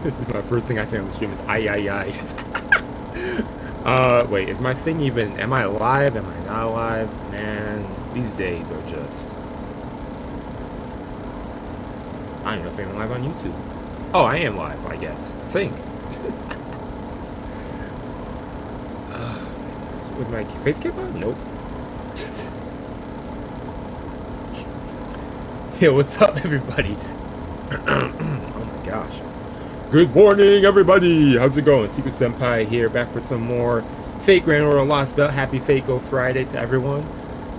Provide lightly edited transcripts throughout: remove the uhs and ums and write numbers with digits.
This is my first thing I say on the stream is I. Wait, is my thing even, am I alive? Am I not alive? Man, these days are just, I don't know if I'm live on YouTube. Oh, I am live, I guess. I think. With my face cam on? Nope. Yo, what's up, everybody? Oh my gosh. Good morning, everybody! How's it going? Seku-Senpai here, back for some more Fate Grand Order Lostbelt. Happy Fate Go Friday to everyone.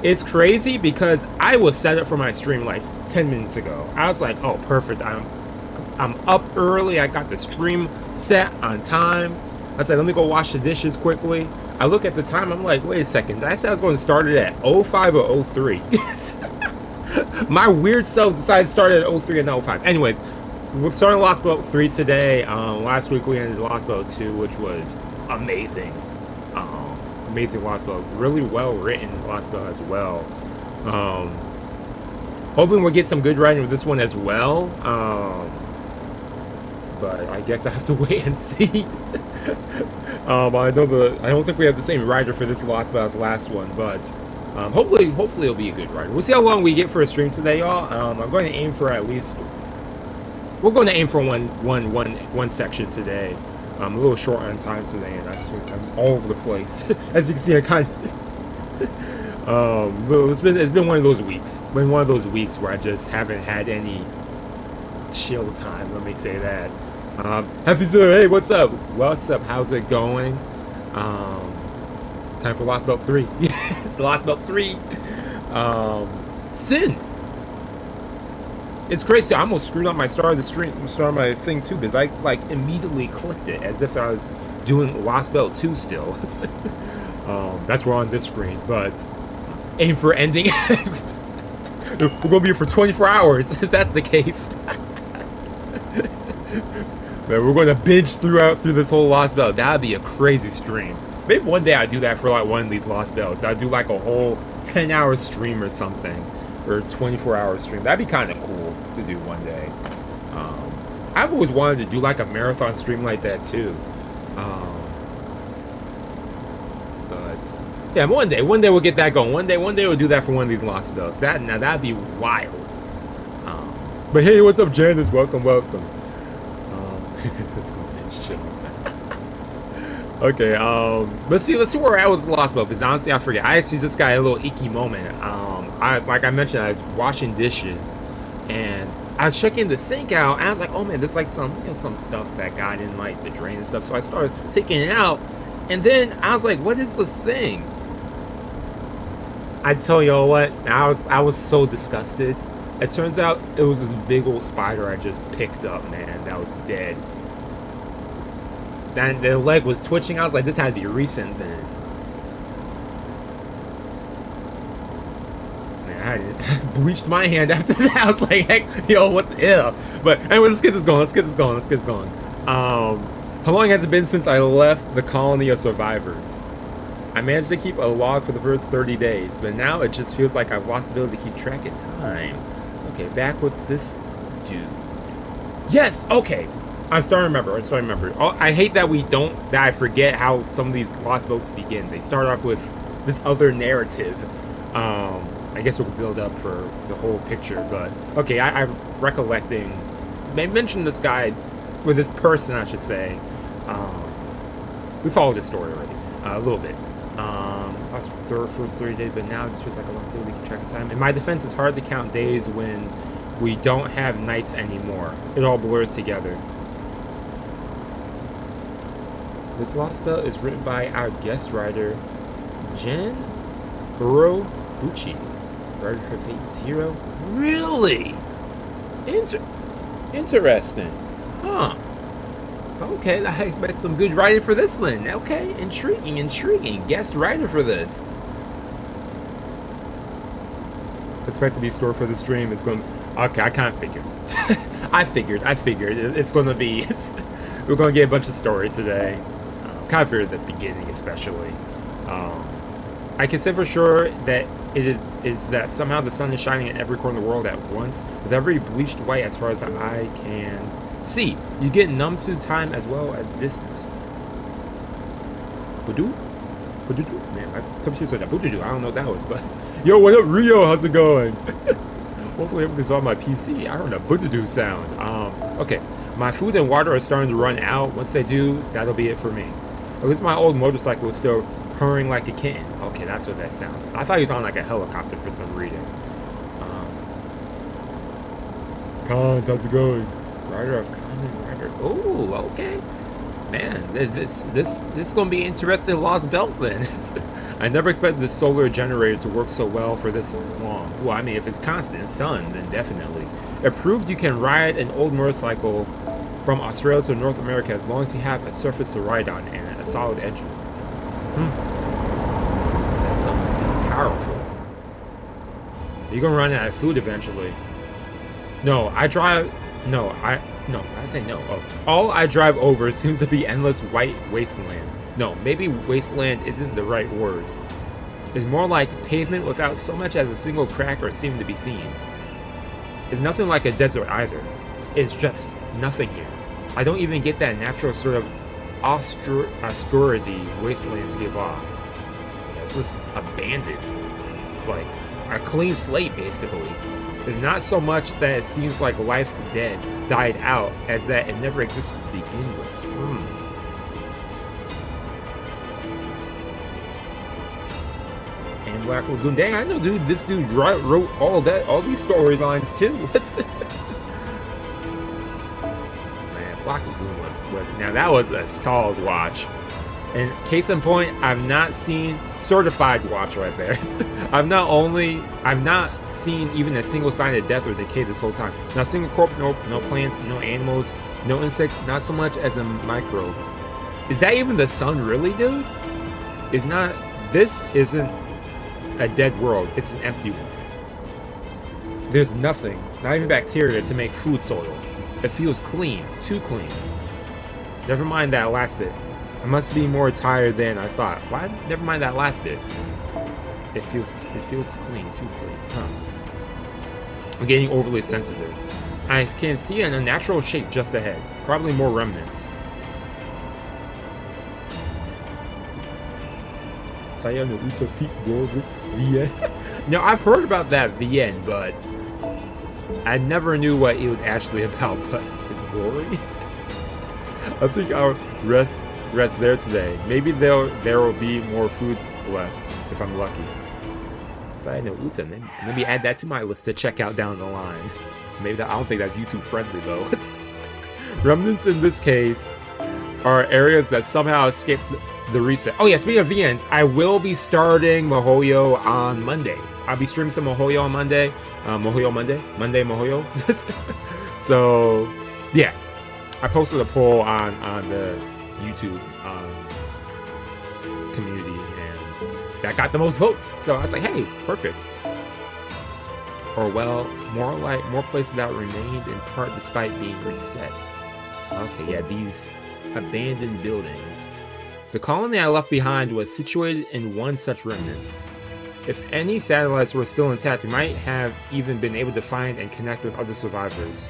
It's crazy because I was set up for my stream like 10 minutes ago. I was like, oh, perfect. I'm up early. I got the stream set on time. I said, let me go wash the dishes quickly. I look at the time. I'm like, wait a second. I said I was going to start it at 05 or 03. My weird self decided to start at 03 and not 05. Anyways, we're starting Lostbelt 3 today. Last week we ended Lostbelt 2, which was amazing. Amazing Lostbelt. Really well written Lostbelt as well. Hoping we'll get some good writing with this one as well. But I guess I have to wait and see. I don't think we have the same writer for this Lostbelt as the last one, but hopefully it'll be a good writer. We'll see how long we get for a stream today, y'all. I'm going to aim for at least. We're going to aim for one section today. I'm a little short on time today, and I'm all over the place. As you can see, I kind of. It's been one of those weeks. Been one of those weeks where I just haven't had any chill time. Let me say that. Happy Sir, hey, what's up? What's up? How's it going? Time for Lostbelt 3. It's Lostbelt 3. Sin. It's crazy. I almost screwed up my start of the stream, start of my thing too, because I like immediately clicked it as if I was doing Lostbelt 2 still. That's where on this screen, but aim for ending. We're gonna be here for 24 hours if that's the case. But we're going to binge through this whole Lostbelt. That'd be a crazy stream. Maybe one day I do that for like one of these Lostbelts. I do like a whole 10-hour stream or something, or 24-hour stream. That'd be kind of cool to do one day. I've always wanted to do like a marathon stream like that too. But yeah, one day we'll get that going. One day we'll do that for one of these Lostbelts. That'd be wild. But hey, what's up, Janice? Welcome. Let's go binge chill. Okay, let's see where we're at with Lostbelt, because honestly I forget. I actually just got a little icky moment. Like I mentioned, I was washing dishes and I was checking the sink out, and I was like, oh man, there's like some stuff that got in like the drain and stuff. So I started taking it out, and then I was like, what is this thing? I tell y'all what, I was so disgusted. It turns out it was this big old spider I just picked up, man. That was dead. And the leg was twitching. I was like, this had to be recent then. Man, I bleached my hand after that. I was like, heck, yo, what the hell? But anyway, let's get this going. How long has it been since I left the colony of survivors? I managed to keep a log for the first 30 days, but now it just feels like I've lost the ability to keep track of time. Okay, back with this dude. Yes, okay. I'm starting to remember. Oh, I hate that I forget how some of these Lostbelts begin. They start off with this other narrative. I guess we'll build up for the whole picture, but okay, I'm recollecting. They mentioned this guy, or this person, I should say. We followed this story already, a little bit. That's the first 30 days, but now it just feels like a lot of keep track of time. In my defense, it's hard to count days when we don't have nights anymore. It all blurs together. This Lostbelt is written by our guest writer, Jen Urobuchi. Writer for Fate Zero. Really? Interesting. Huh. Okay, I expect some good writing for this then. Okay, intriguing. Guest writer for this. Expect to be stored for the stream. It's going. Okay, I kind of figured. I figured. It's going to be. We're going to get a bunch of story today. Kind of figured at the beginning, especially. I can say for sure that it is that somehow the sun is shining in every corner of the world at once, with every bleached white as far as the eye can C. You get numb to time as well as distance. Voodoo? Man, I computer said that. Voodoo. I don't know what that was, but yo, what up, Rio? How's it going? Hopefully everything's on my PC. I heard a voodoo sound. Okay. My food and water are starting to run out. Once they do, that'll be it for me. At least my old motorcycle is still purring like a kitten. Okay, that's what that sounds. I thought he was on like a helicopter for some reason. Cons, how's it going? Rider of Common Rider. Oh, okay. Man, this gonna be interesting. Lostbelt then. I never expected the solar generator to work so well for this long. Well, I mean, if it's constant sun, then definitely. It proved you can ride an old motorcycle from Australia to North America as long as you have a surface to ride on and a solid engine. That sun is gonna be powerful. You're gonna run out of food eventually. No, I say no. Oh. All I drive over seems to be endless white wasteland. No, maybe wasteland isn't the right word. It's more like pavement without so much as a single crack or seem to be seen. It's nothing like a desert either. It's just nothing here. I don't even get that natural sort of obscurity wastelands give off. It's just abandoned. Like a clean slate, basically. It's not so much that it seems like life's died out, as that it never existed to begin with. And Black Lagoon, dang, I know, dude. This dude wrote all these storylines too. Man, Black Lagoon was now that was a solid watch. And case in point, I've not seen certified watch right there. I've not seen even a single sign of death or decay this whole time. Not a single corpse, no plants, no animals, no insects, not so much as a microbe. Is that even the sun, really, dude? This isn't a dead world, it's an empty one. There's nothing, not even bacteria, to make food soil. It feels clean, too clean. Never mind that last bit. I must be more tired than I thought. Why? Never mind that last bit. It feels clean, too clean. Huh. I'm getting overly sensitive. I can see an unnatural shape just ahead. Probably more remnants. The end. No, I've heard about that, the end, but I never knew what it was actually about. But it's gory. I think I'll rest there today. Maybe there will be more food left if I'm lucky. So I know Uta. Maybe add that to my list to check out down the line. Maybe I don't think that's YouTube friendly though. Remnants in this case are areas that somehow escaped the reset. Oh yeah, speaking of VNs, I will be starting MiHoYo on Monday. I'll be streaming some MiHoYo on Monday. MiHoYo Monday MiHoYo. So yeah, I posted a poll on the YouTube community, and that got the most votes. So I was like, hey, perfect. Or well, more places that remained in part despite being reset. Okay, yeah, these abandoned buildings. The colony I left behind was situated in one such remnant. If any satellites were still intact, we might have even been able to find and connect with other survivors.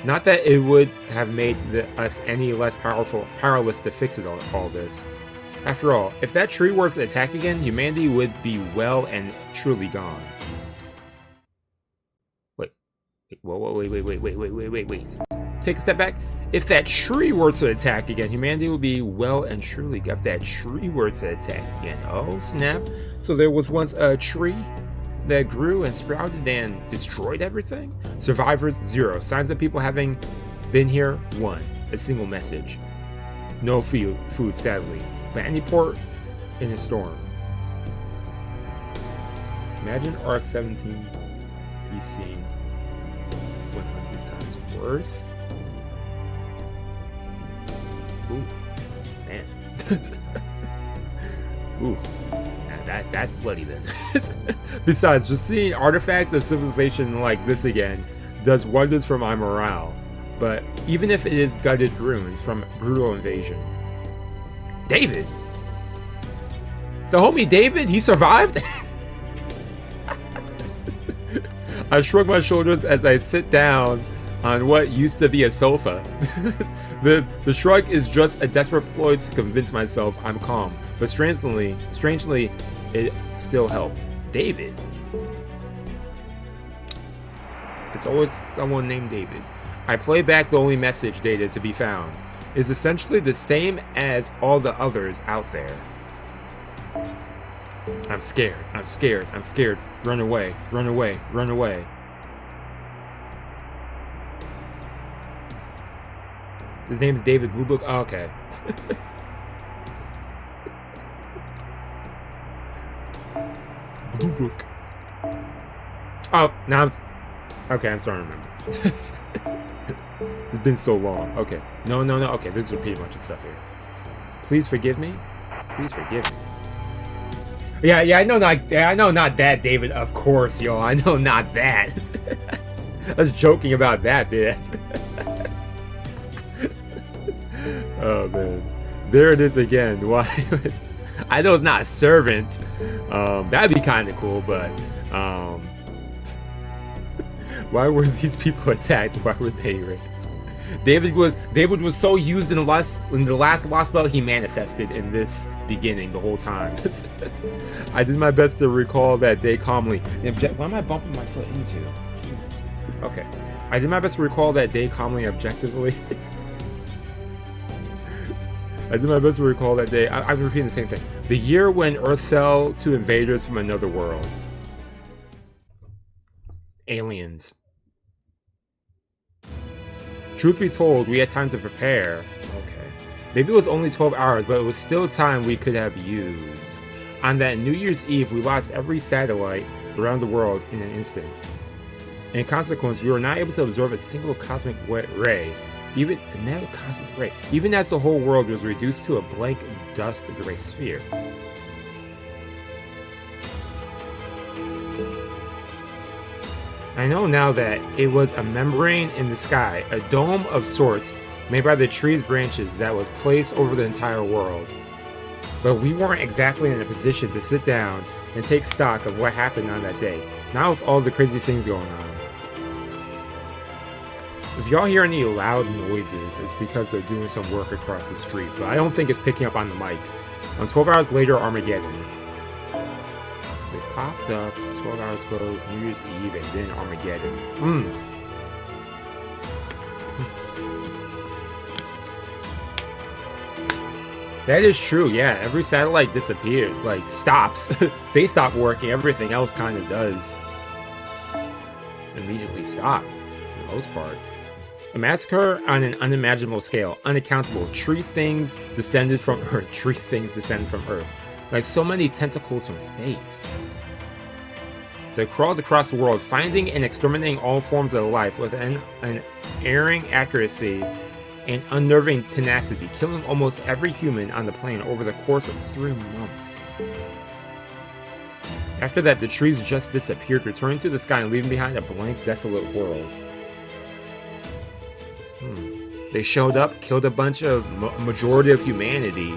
Not that it would have made us any less powerless to fix it all this. After all, if that tree were to attack again, humanity would be well and truly gone. Wait. Take a step back. If that tree were to attack again, humanity would be well and truly gone. If that tree were to attack again, oh snap. So there was once a tree that grew and sprouted and destroyed everything? Survivors, 0. Signs of people having been here, 1. A single message. No food, sadly. But any port in a storm. Imagine Arc 17 be seen 100 times worse. Ooh, man. Ooh. That's bloody then. Besides, just seeing artifacts of civilization like this again does wonders for my morale. But even if it is gutted ruins from brutal invasion. David? The homie David? He survived? I shrug my shoulders as I sit down on what used to be a sofa. The shrug is just a desperate ploy to convince myself I'm calm, but strangely, it still helped. David. It's always someone named David. I play back the only message data to be found. It's essentially the same as all the others out there. I'm scared. I'm scared. I'm scared. Run away. Run away. Run away. His name's David Blue Book. Oh, okay. Blue Book. Oh, now I'm... Okay, I'm starting to remember. It's been so long. Okay. No. Okay, this is repeating a bunch of stuff here. Please forgive me. Please forgive me. Yeah, I know not that, David. Of course, yo. I know not that. I was joking about that bit. Oh, man. There it is again. Why? I know it's not a servant. That'd be kind of cool, but... why were these people attacked? Why were they raised? David was so used in the last Lostbelt, he manifested in this beginning the whole time. I did my best to recall that day calmly. What am I bumping my foot into? Okay. I did my best to recall that day calmly and objectively. I did my best to recall that day. I'm repeating the same thing. The year when Earth fell to invaders from another world. Aliens. Truth be told, we had time to prepare. Okay. Maybe it was only 12 hours, but it was still time we could have used. On that New Year's Eve, we lost every satellite around the world in an instant. In consequence, we were not able to absorb a single cosmic ray, even as the whole world was reduced to a blank dust gray sphere. I know now that it was a membrane in the sky, a dome of sorts made by the tree's branches that was placed over the entire world. But we weren't exactly in a position to sit down and take stock of what happened on that day, not with all the crazy things going on. If y'all hear any loud noises, it's because they're doing some work across the street, but I don't think it's picking up on the mic. 12 hours later, Armageddon. So it popped up, 12 hours ago, New Year's Eve, and then Armageddon. That is true, yeah. Every satellite disappeared, like, stops. They stop working, everything else kind of does. Immediately stop, for the most part. A massacre on an unimaginable scale, unaccountable. Tree things descended from Earth. Like so many tentacles from space. They crawled across the world, finding and exterminating all forms of life with an unerring accuracy and unnerving tenacity, killing almost every human on the planet over the course of 3 months. After that, the trees just disappeared, returning to the sky and leaving behind a blank, desolate world. They showed up, killed a bunch of majority of humanity,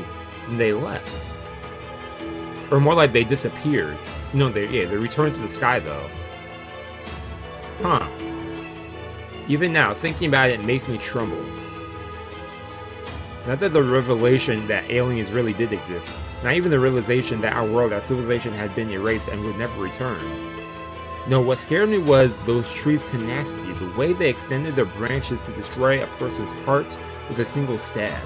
and they left. Or more like they disappeared. No, they returned to the sky though. Huh. Even now, thinking about it makes me tremble. Not that the revelation that aliens really did exist. Not even the realization that our world, our civilization had been erased and would never return. No, what scared me was those trees' tenacity, the way they extended their branches to destroy a person's hearts with a single stab.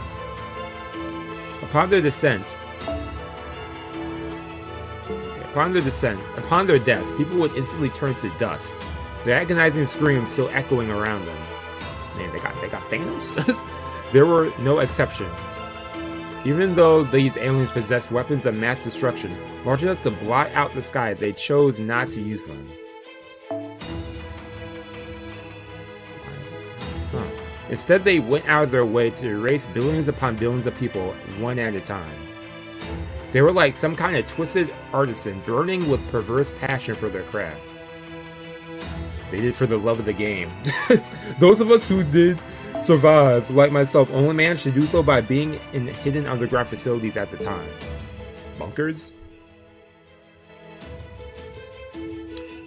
Upon their death, people would instantly turn to dust, their agonizing screams still echoing around them. Man, they got Thanos? There were no exceptions. Even though these aliens possessed weapons of mass destruction, large enough to blot out the sky, they chose not to use them. Instead, they went out of their way to erase billions upon billions of people, one at a time. They were like some kind of twisted artisan, burning with perverse passion for their craft. They did it for the love of the game. Those of us who did survive, like myself, only managed to do so by being in hidden underground facilities at the time. Bunkers?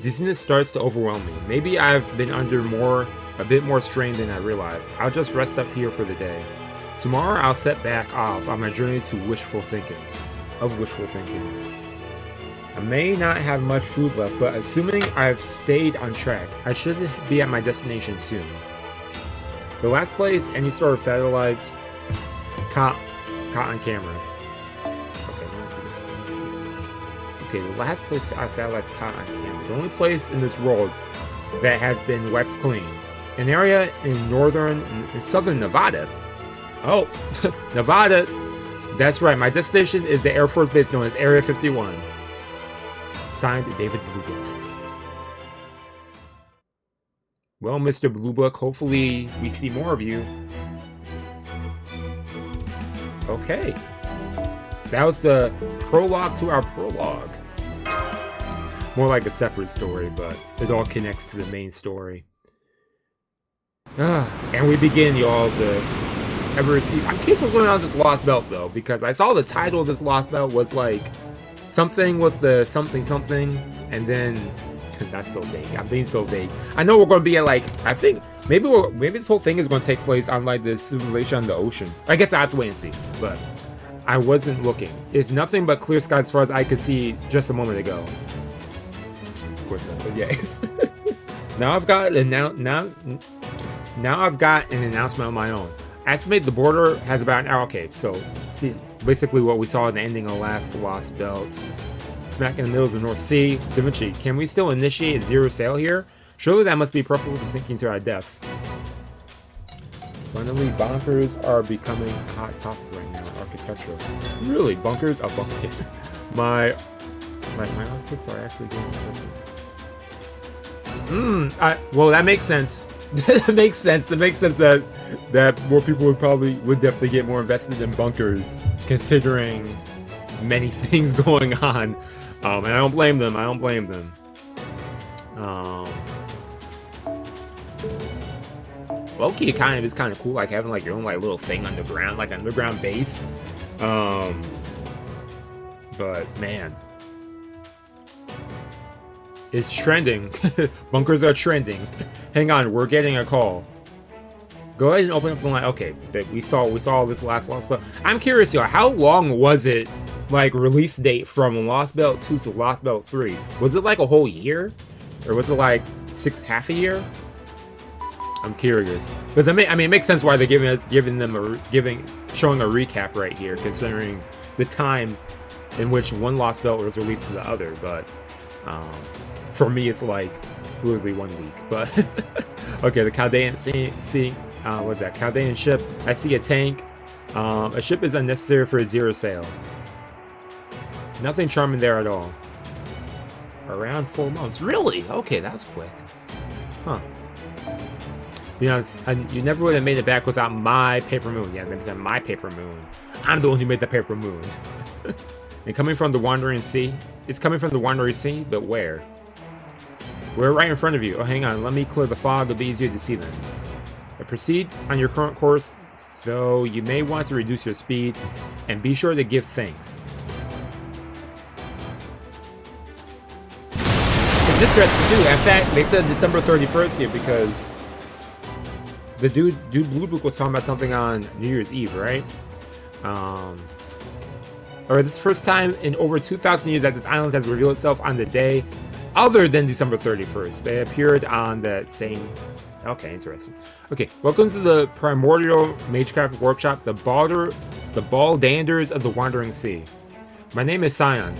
Dizziness starts to overwhelm me. Maybe I've been under more a bit more strained than I realized. I'll just rest up here for the day. Tomorrow I'll set back off on my journey to wishful thinking. I may not have much food left, but assuming I've stayed on track, I should be at my destination soon. The last place any sort of satellites caught on camera. Okay, the last place our satellites caught on camera. The only place in this world that has been wiped clean. An area in southern Nevada. Oh, Nevada. That's right. My destination is the Air Force Base known as Area 51. Signed, David Bluebook. Well, Mr. Bluebook, hopefully we see more of you. Okay. That was the prologue to our prologue. More like a separate story, but it all connects to the main story. And we begin, y'all, the ever-received... I'm curious what's going on with this Lostbelt, though, because I saw the title of this Lostbelt was like something with the something, and then... That's so vague. I'm being so vague. I know we're going to be at, like, I think maybe this whole thing is going to take place on, like, this civilization on the ocean. I guess I have to wait and see, but I wasn't looking. It's nothing but clear skies as far as I could see just a moment ago. Of course not, but yes. Now I've got an announcement of my own. I estimate the border has about an hour. Okay, so see basically what we saw in the ending of last Lostbelt. Smack in the middle of the North Sea. Da Vinci, can we still initiate zero sail here? Surely that must be perfectly sinking to our deaths. Finally, bunkers are becoming a hot topic right now. Architectural. Really, bunkers? A bunker. My outfits are actually getting better. Well, that makes sense. That makes sense. That makes sense that more people would definitely get more invested in bunkers, considering many things going on. And I don't blame them. Low-key kind of is kind of cool, like having like your own like little thing underground, like an underground base. But man, it's trending. Bunkers are trending. Hang on, we're getting a call. Go ahead and open up the line. Okay, that we saw this last Lostbelt. I'm curious, y'all, how long was it, like, release date from Lostbelt 2 to Lostbelt 3? Was it like a whole year, or was it like half a year? I'm curious, because I mean, it makes sense why they're showing a recap right here, considering the time in which one Lostbelt was released to the other. But for me, it's like literally 1 week. But okay, the Chaldean what's that? Chaldean ship. I see a tank. A ship is unnecessary for a zero sail. Nothing charming there at all. Around 4 months. Really? Okay, that's quick. Huh. Be honest, you never would have made it back without my paper moon. Yeah, because my paper moon. I'm the one who made the paper moon. And coming from the Wandering Sea. It's coming from the Wandering Sea, but where? We're right in front of you. Oh, hang on. Let me clear the fog. It'll be easier to see them. Proceed on your current course, so you may want to reduce your speed, and be sure to give thanks. It's interesting too. In fact, they said December 31st here because the dude Bluebook was talking about something on New Year's Eve, right? Or this is the first time in over 2,000 years that this island has revealed itself on the day other than December 31st. They appeared on that same. Okay, interesting. Okay, welcome to the primordial Magecraft workshop, the Baldanders of the Wandering Sea. My name is Scion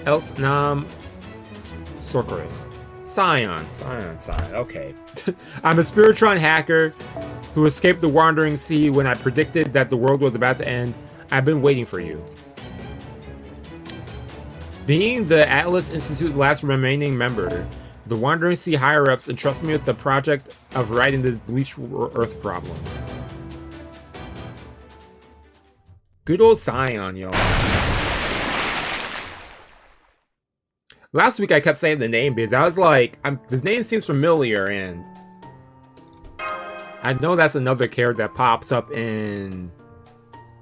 Eltnam Sorceress. Scion. Okay. I'm a Spiritron hacker who escaped the Wandering Sea when I predicted that the world was about to end. I've been waiting for you. Being the Atlas Institute's last remaining member, the Wandering Sea higher-ups entrusted me with the project of righting this bleached Earth problem. Good old Scion, y'all. Last week I kept saying the name because I was like, the name seems familiar, and I know that's another character that pops up in...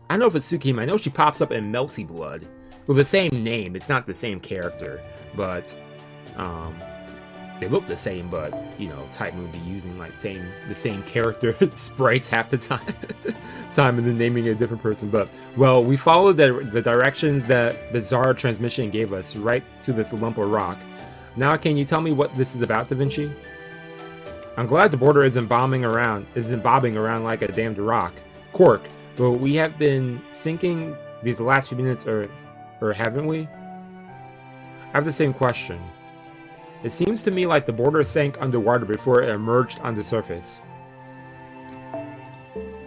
I don't know if it's Tsukima. I know she pops up in Melty Blood. With the same name. It's not the same character, but... they look the same, but you know, Type Moon be using like the same character sprites half the time and then naming it a different person. But well, we followed the directions that bizarre transmission gave us right to this lump of rock. Now, can you tell me what this is about, Da Vinci? I'm glad the border isn't bobbing around like a damned rock. Cork, but we have been sinking these last few minutes, or haven't we? I have the same question. It seems to me like the border sank underwater before it emerged on the surface.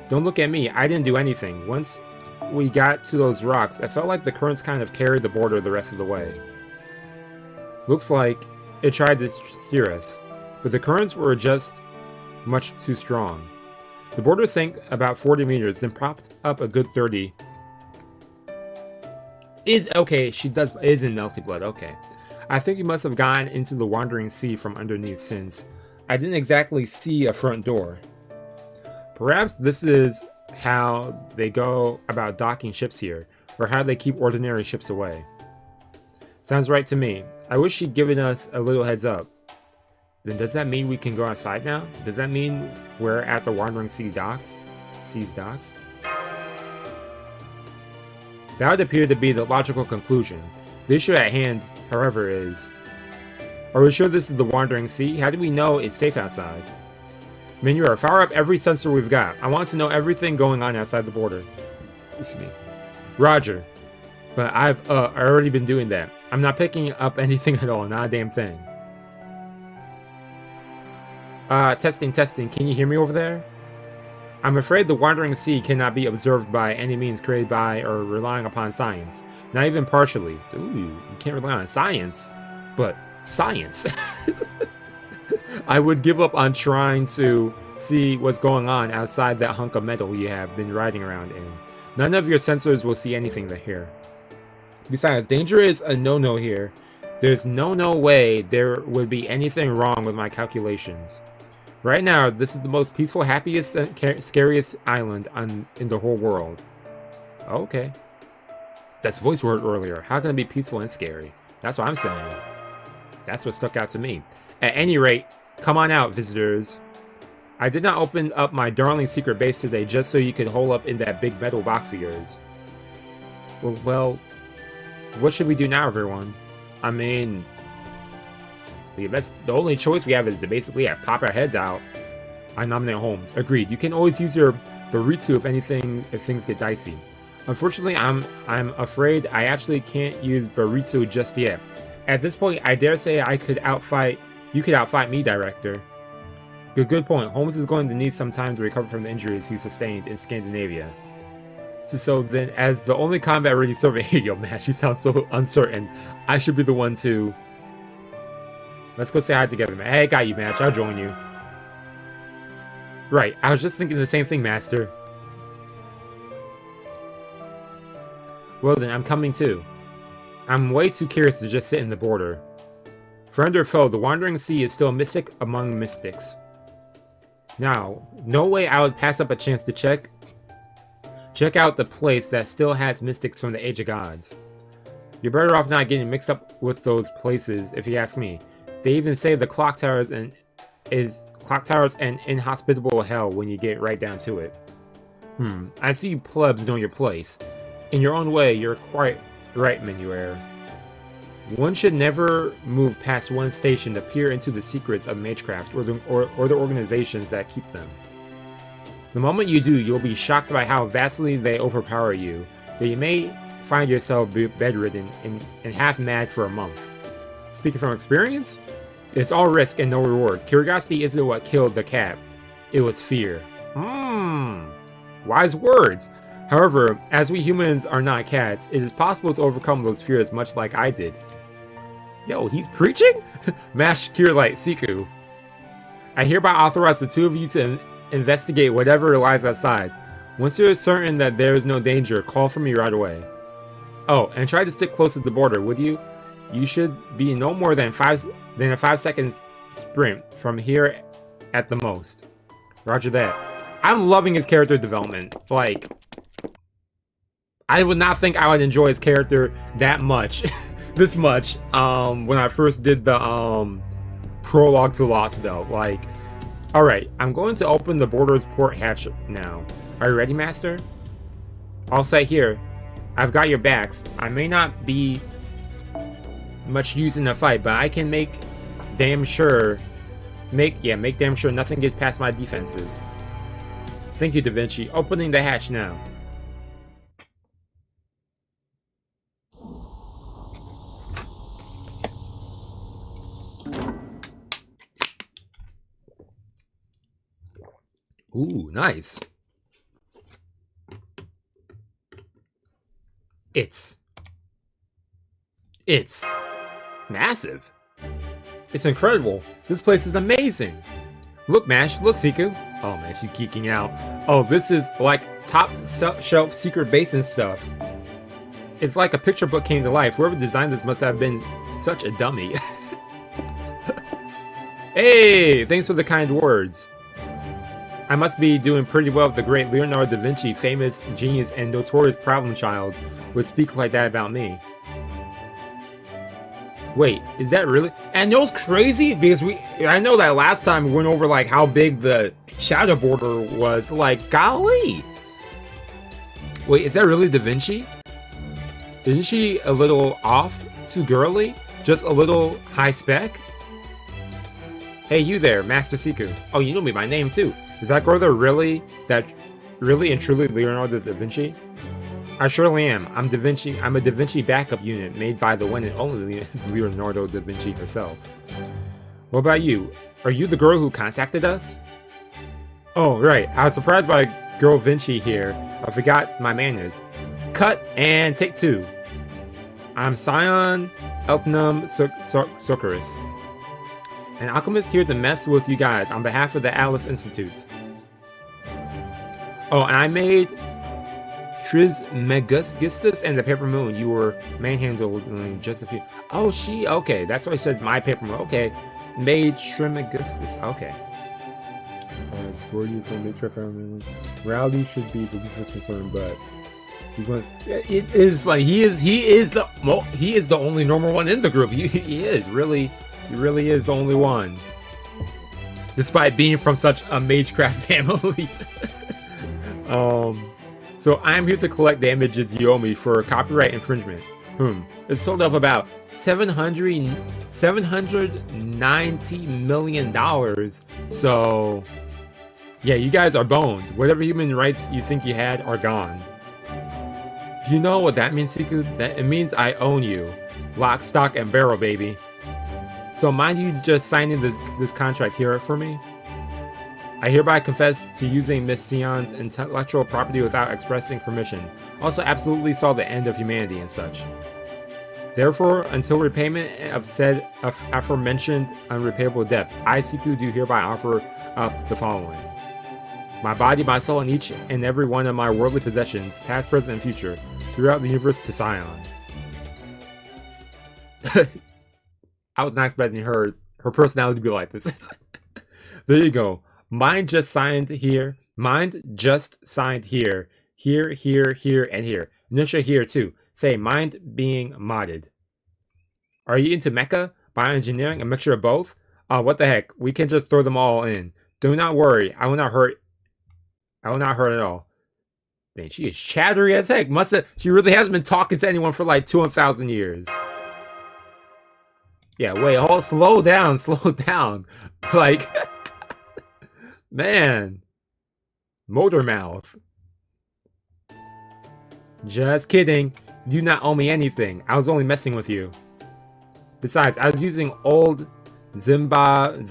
Don't look at me, I didn't do anything. Once we got to those rocks, I felt like the currents kind of carried the border the rest of the way. Looks like it tried to steer us, but the currents were just much too strong. The border sank about 40 meters, then propped up a good 30. Okay, she is in Melty Blood, okay. I think you must have gone into the wandering sea from underneath, since I didn't exactly see a front door. Perhaps this is how they go about docking ships here, or how they keep ordinary ships away. Sounds right to me. I wish she'd given us a little heads up. Then does that mean we can go outside now? Does that mean we're at the Wandering Sea docks? That would appear to be the logical conclusion. The issue at hand, however, is... Are we sure this is the Wandering Sea? How do we know it's safe outside? Manura, fire up every sensor we've got. I want to know everything going on outside the border. Excuse me. Roger. But I've already been doing that. I'm not picking up anything at all, not a damn thing. Testing. Can you hear me over there? I'm afraid the Wandering Sea cannot be observed by any means created by or relying upon science. Not even partially. Ooh, you can't rely on science. But science. I would give up on trying to see what's going on outside that hunk of metal you have been riding around in. None of your sensors will see anything here. Besides, danger is a no-no here. There's no way there would be anything wrong with my calculations. Right now, this is the most peaceful, happiest, and scariest island in the whole world. Okay. That's voice word earlier. How can it be peaceful and scary? That's what I'm saying. That's what stuck out to me. At any rate, come on out, visitors. I did not open up my darling secret base today just so you could hole up in that big metal box of yours. Well, what should we do now, everyone? I mean, the only choice we have is to basically pop our heads out. I nominate Holmes. Agreed. You can always use your Baritsu if things get dicey. Unfortunately, I'm afraid I actually can't use Baritsu just yet. At this point, I dare say you could outfight me, Director. Good point. Holmes is going to need some time to recover from the injuries he sustained in Scandinavia. So then, as the only combat-ready servant, yo man, she sounds so uncertain. I should be the one to... Let's go say hi together, man. Hey, I got you, Match. I'll join you. Right, I was just thinking the same thing, Master. Well then, I'm coming too. I'm way too curious to just sit in the border. Friend or foe, the Wandering Sea is still a mystic among mystics. Now, no way I would pass up a chance to check out the place that still has mystics from the Age of Gods. You're better off not getting mixed up with those places, if you ask me. They even say the clock towers an inhospitable hell when you get right down to it. I see you plebs know your place. In your own way, you're quite right, Menuaire. One should never move past one station to peer into the secrets of magecraft or the organizations that keep them. The moment you do, you'll be shocked by how vastly they overpower you, that you may find yourself bedridden and half mad for a month. Speaking from experience, it's all risk and no reward. Curiosity isn't what killed the cat, it was fear. Wise words! However, as we humans are not cats, it is possible to overcome those fears much like I did. Yo, he's preaching? Mash Cure Light Seku. I hereby authorize the two of you to investigate whatever lies outside. Once you're certain that there is no danger, call for me right away. Oh, and try to stick close to the border, would you? You should be no more than a 5-second sprint from here at the most. Roger that. I'm loving his character development. Like, I would not think I would enjoy his character that much. This much when I first did the prologue to Lostbelt. Like, alright, I'm going to open the border's port hatch now. Are you ready, Master? I'll say here. I've got your backs. I may not be much use in a fight, but I can make damn sure nothing gets past my defenses. Thank you, Da Vinci. Opening the hatch now. Ooh, nice. It's massive. It's incredible. This place is amazing. Look, Mash. Look, Seku. Oh, man, she's geeking out. Oh, this is like top shelf secret basin stuff. It's like a picture book came to life. Whoever designed this must have been such a dummy. Hey, thanks for the kind words. I must be doing pretty well if the great Leonardo da Vinci, famous genius and notorious problem child, would speak like that about me. Wait, is that really? And it was crazy because I know that last time we went over like how big the shadow border was. Like, golly. Wait, is that really Da Vinci? Isn't she a little off? Too girly? Just a little high spec? Hey, you there, Master Seku. Oh, you know me by name too. Is that girl there really and truly Leonardo da Vinci? I surely am. I'm a Da Vinci backup unit made by the one and only Leonardo da Vinci herself. What about you? Are you the girl who contacted us? Oh, right. I was surprised by girl Vinci here. I forgot my manners. Cut and take two. I'm Scion Elpnum Socorus, an alchemist here to mess with you guys on behalf of the Atlas Institutes. Oh, and I made Trismegistus and the Paper Moon. You were manhandling just a few. Oh, okay. That's why I said my Paper Moon. Okay. Made Trismegistus. Okay. Morality should be the least concern, but it is like he is the only normal one in the group. He really is the only one, despite being from such a magecraft family. So I'm here to collect damages you owe me for copyright infringement. It's sold off about $790 million. So yeah, you guys are boned. Whatever human rights you think you had are gone. Do you know what that means, Seku? That it means I own you. Lock, stock, and barrel, baby. So mind you just signing this contract here for me? I hereby confess to using Miss Sion's intellectual property without expressing permission. Also absolutely saw the end of humanity and such. Therefore, until repayment of said aforementioned unrepayable debt, I, Seku, do hereby offer up the following. My body, my soul, and each and every one of my worldly possessions, past, present, and future, throughout the universe to Sion. I was not expecting her personality to be like this. There you go. Mine just signed here. Mine just signed here. Here, here, here, and here. Initial here too. Say, mind being modded. Are you into mecha, bioengineering, a mixture of both? What the heck? We can just throw them all in. Do not worry. I will not hurt at all. Man, she is chattery as heck. She really hasn't been talking to anyone for like 2,000 years. Yeah, wait, slow down. Like, man. Motor mouth. Just kidding. You do not owe me anything. I was only messing with you. Besides, I was using old Zimbabwean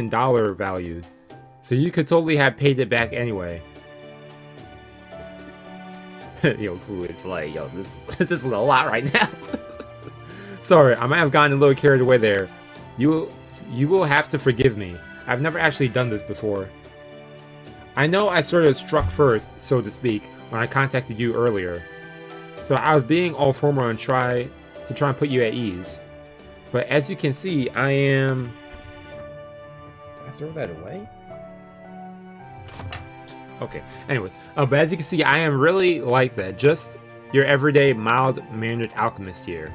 dollar values. So you could totally have paid it back anyway. Yo, Fu is like, yo, this is a lot right now. Sorry, I might have gotten a little carried away there. You will have to forgive me. I've never actually done this before. I know I sort of struck first, so to speak, when I contacted you earlier. So I was being all formal and try and put you at ease. But as you can see, I am... Did I throw that away? Okay, anyways. But as you can see, I am really like that. Just your everyday, mild-mannered alchemist here.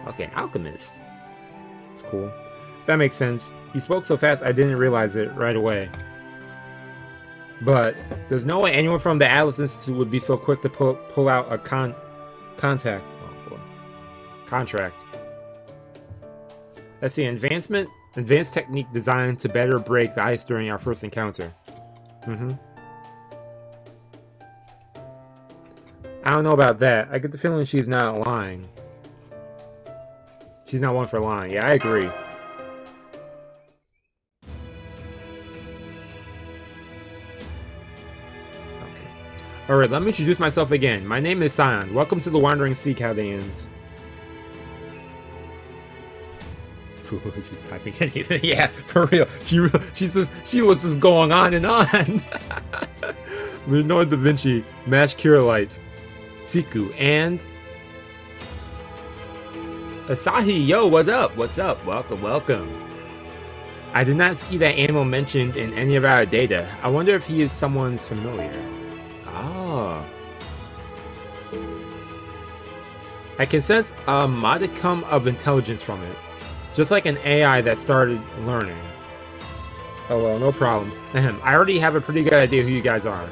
Okay, alchemist. It's cool. That makes sense. He spoke so fast I didn't realize it right away. But there's no way anyone from the Atlas Institute would be so quick to pull out a contract. Let's see, advanced technique designed to better break the ice during our first encounter. I don't know about that. I get the feeling she's not lying. She's not one for lying. Yeah, I agree. Alright, let me introduce myself again. My name is Sion. Welcome to the Wandering Sea, Chaldeans. She's typing anything. Yeah, for real. She was just going on and on. Leonardo da Vinci, Mash Curelites, Seku, and Asahi. Yo, what's up? What's up? Welcome, welcome. I did not see that animal mentioned in any of our data. I wonder if he is someone's familiar. Oh. I can sense a modicum of intelligence from it. Just like an AI that started learning. Oh well, no problem. I already have a pretty good idea who you guys are.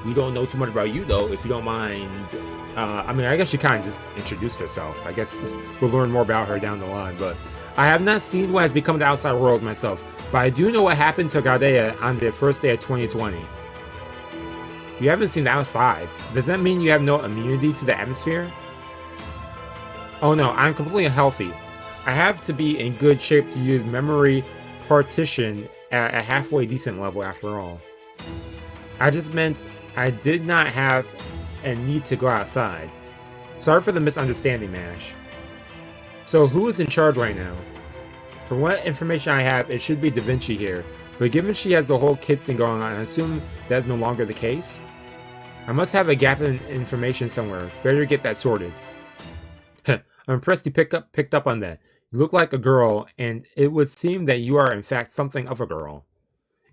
We don't know too much about you though, if you don't mind. I mean, I guess she kind of just introduced herself. I guess we'll learn more about her down the line, but I have not seen what has become of the outside world myself, but I do know what happened to Galdea on the first day of 2020. You haven't seen the outside. Does that mean you have no immunity to the atmosphere? Oh no, I'm completely healthy. I have to be in good shape to use memory partition at a halfway decent level after all. I just meant I did not have a need to go outside. Sorry for the misunderstanding, Mash. So who is in charge right now? From what information I have, it should be Da Vinci here, but given she has the whole kid thing going on, I assume that's no longer the case? I must have a gap in information somewhere. Better get that sorted. I'm impressed you picked up on that. You look like a girl, and it would seem that you are in fact something of a girl.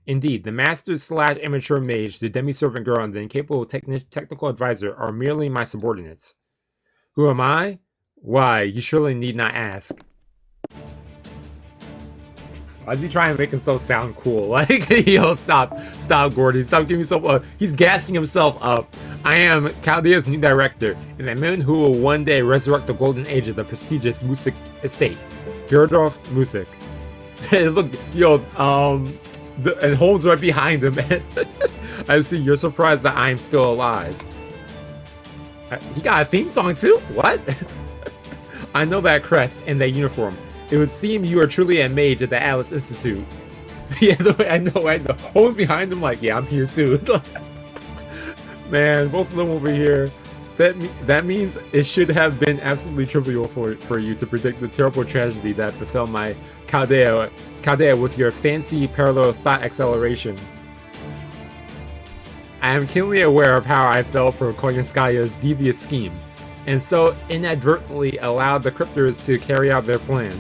Indeed, the master / immature mage, the demi-servant girl, and the incapable technical advisor are merely my subordinates. Who am I? Why, you surely need not ask. Why is he trying to make himself sound cool? Like, yo, stop, Gordy, stop giving yourself he's gassing himself up. I am Chaldea's new director, and the man who will one day resurrect the golden age of the prestigious Musik estate, Gyrodolf Musik. Look, yo, and Holmes right behind him. I see you're surprised that I'm still alive. He got a theme song too? What? I know that crest and that uniform. It would seem you are truly a mage at the Atlas Institute. Yeah, I know. Holmes behind him like, yeah, I'm here too. Man, both of them over here. That means it should have been absolutely trivial for you to predict the terrible tragedy that befell my Chaldea with your fancy parallel thought acceleration. I am keenly aware of how I fell for Koyanskaya's devious scheme, and so inadvertently allowed the cryptors to carry out their plan.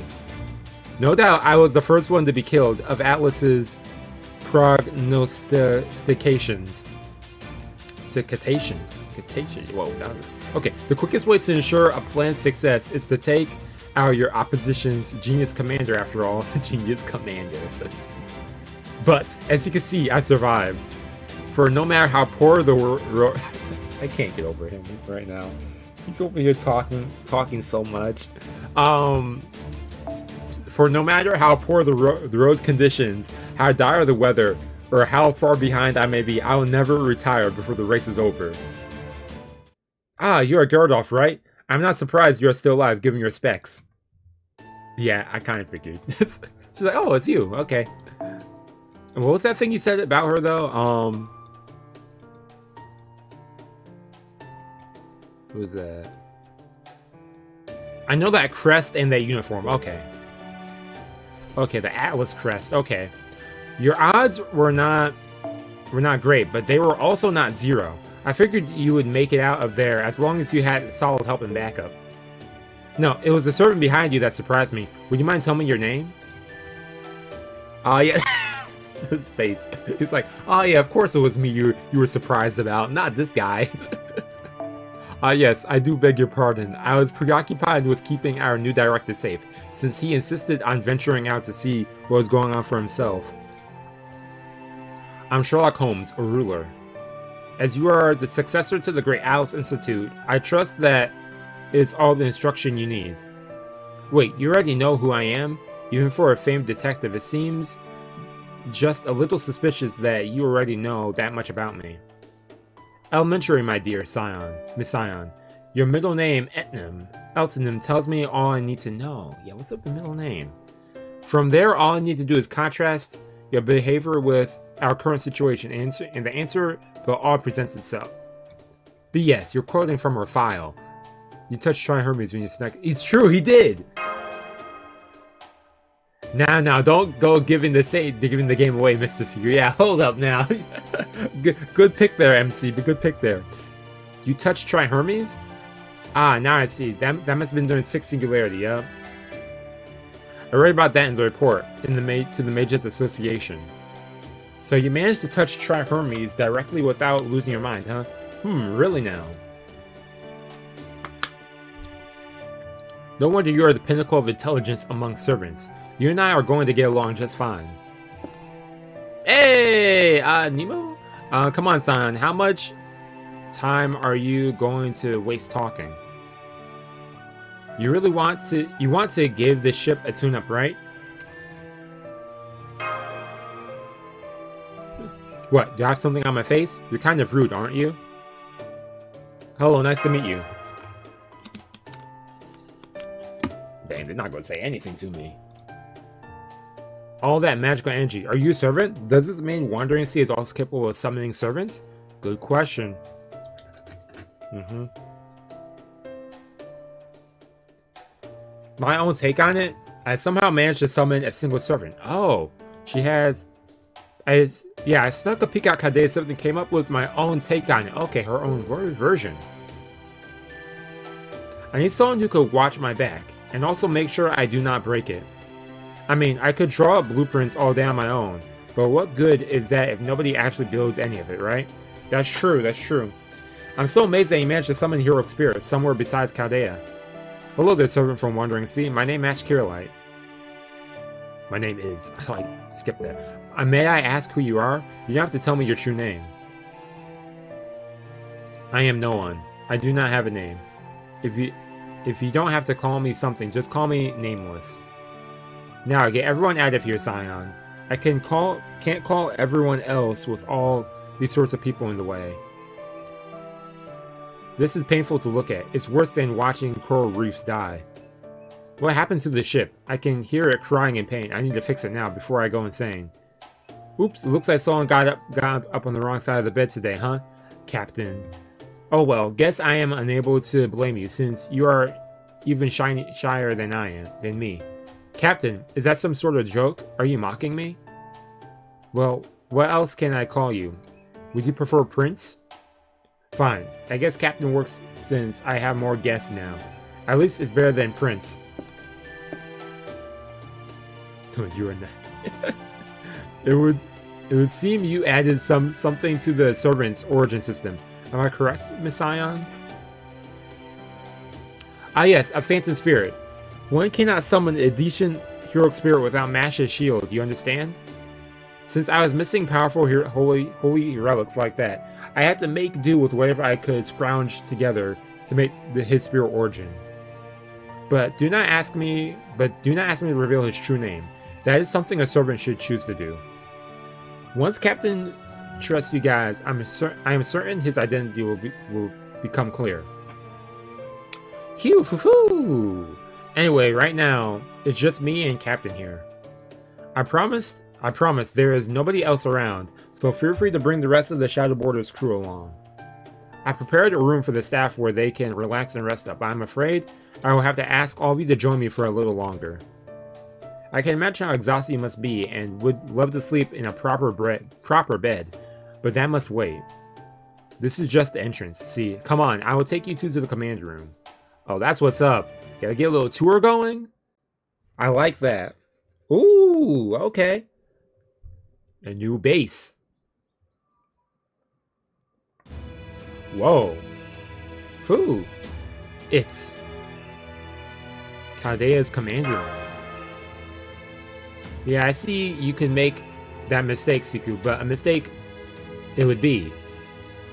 No doubt I was the first one to be killed of Atlas's prognostications. Whoa, okay, the quickest way to ensure a plan's success is to take out your opposition's genius commander, after all. Genius commander. But, as you can see, I survived. For no matter how poor the I can't get over him right now. He's over here talking so much. For no matter how poor the road conditions, how dire the weather, or how far behind I may be, I will never retire before the race is over. Ah, you're a Gyrodolf, right? I'm not surprised you're still alive, given your specs. Yeah, I kind of figured. She's like, oh, it's you. Okay. And what was that thing you said about her, though? What was that? I know that crest and that uniform. Okay. Okay, the Atlas crest. Okay. Your odds were not great, but they were also not zero. I figured you would make it out of there as long as you had solid help and backup. No, it was the servant behind you that surprised me. Would you mind telling me your name? Oh, yeah. His face. He's like, oh, yeah, of course it was me you were surprised about, not this guy. Yes, I do beg your pardon. I was preoccupied with keeping our new director safe, since he insisted on venturing out to see what was going on for himself. I'm Sherlock Holmes, a ruler. As you are the successor to the Great Alice Institute, I trust that it's all the instruction you need. Wait, you already know who I am? Even for a famed detective, it seems just a little suspicious that you already know that much about me. Elementary, my dear Scion, Miss Scion. Your middle name, Etnam. Eltonym tells me all I need to know. Yeah, what's up with the middle name? From there, all I need to do is contrast your behavior with our current situation, and the answer will all presents itself. But yes, you're quoting from her file. You touched Try Hermes when you snack. It's true, he did! Now, don't go giving the game away, Mr. Secret. Yeah, hold up now. good pick there, MC, but good pick there. You touched Try Hermes? Ah, now I see. That must have been during 6 Singularity, yeah. I read about that in the report to the Mages Association. So you managed to touch Try Hermes directly without losing your mind, huh? Really now? No wonder you are the pinnacle of intelligence among servants. You and I are going to get along just fine. Hey, Nemo? Come on, son. How much time are you going to waste talking? You really want to give this ship a tune-up, right? What, do I have something on my face? You're kind of rude, aren't you? Hello, nice to meet you. Dang, they're not going to say anything to me. All that magical energy. Are you a servant? Does this mean Wandering Sea is also capable of summoning servants? Good question. My own take on it? I somehow managed to summon a single servant. Oh, she has... I snuck a peek at Kade and came up with my own take on it. Okay, her own version. I need someone who could watch my back, and also make sure I do not break it. I mean, I could draw up blueprints all day on my own, but what good is that if nobody actually builds any of it, right? That's true, that's true. I'm so amazed that you managed to summon heroic spirits somewhere besides Chaldea. Hello there, servant from Wandering Sea. My name is Kirillite. My name is... skip that. May I ask who you are? You don't have to tell me your true name. I am no one. I do not have a name. If you don't have to call me something, just call me Nameless. Now, get everyone out of here, Scion. I can't call everyone else with all these sorts of people in the way. This is painful to look at. It's worse than watching coral reefs die. What happened to the ship? I can hear it crying in pain. I need to fix it now before I go insane. Oops, it looks like someone got up on the wrong side of the bed today, huh? Captain. Oh well, guess I am unable to blame you since you are even shyer than me. Captain, is that some sort of joke? Are you mocking me? Well, what else can I call you? Would you prefer Prince? Fine, I guess Captain works since I have more guests now. At least it's better than Prince. You are not. It would seem you added something to the servant's origin system. Am I correct, Miss Scion? Ah yes, a phantom spirit. One cannot summon a decent heroic spirit without Mash's shield, you understand? Since I was missing powerful holy relics like that, I had to make do with whatever I could scrounge together to make his spirit origin. But do not ask me to reveal his true name. That is something a servant should choose to do. Once Captain trusts you guys, I am certain his identity will become clear. Phew, foo. Anyway, right now, it's just me and Captain here. I promise there is nobody else around, so feel free to bring the rest of the Shadow Borders crew along. I prepared a room for the staff where they can relax and rest up, but I'm afraid I will have to ask all of you to join me for a little longer. I can imagine how exhausted you must be and would love to sleep in a proper bed, but that must wait. This is just the entrance, see? Come on, I will take you two to the command room. Oh, that's what's up. Gotta get a little tour going? I like that. Ooh, okay. A new base. Whoa. Food. It's Caldea's commander room. Yeah, I see you can make that mistake, Seku, but a mistake it would be.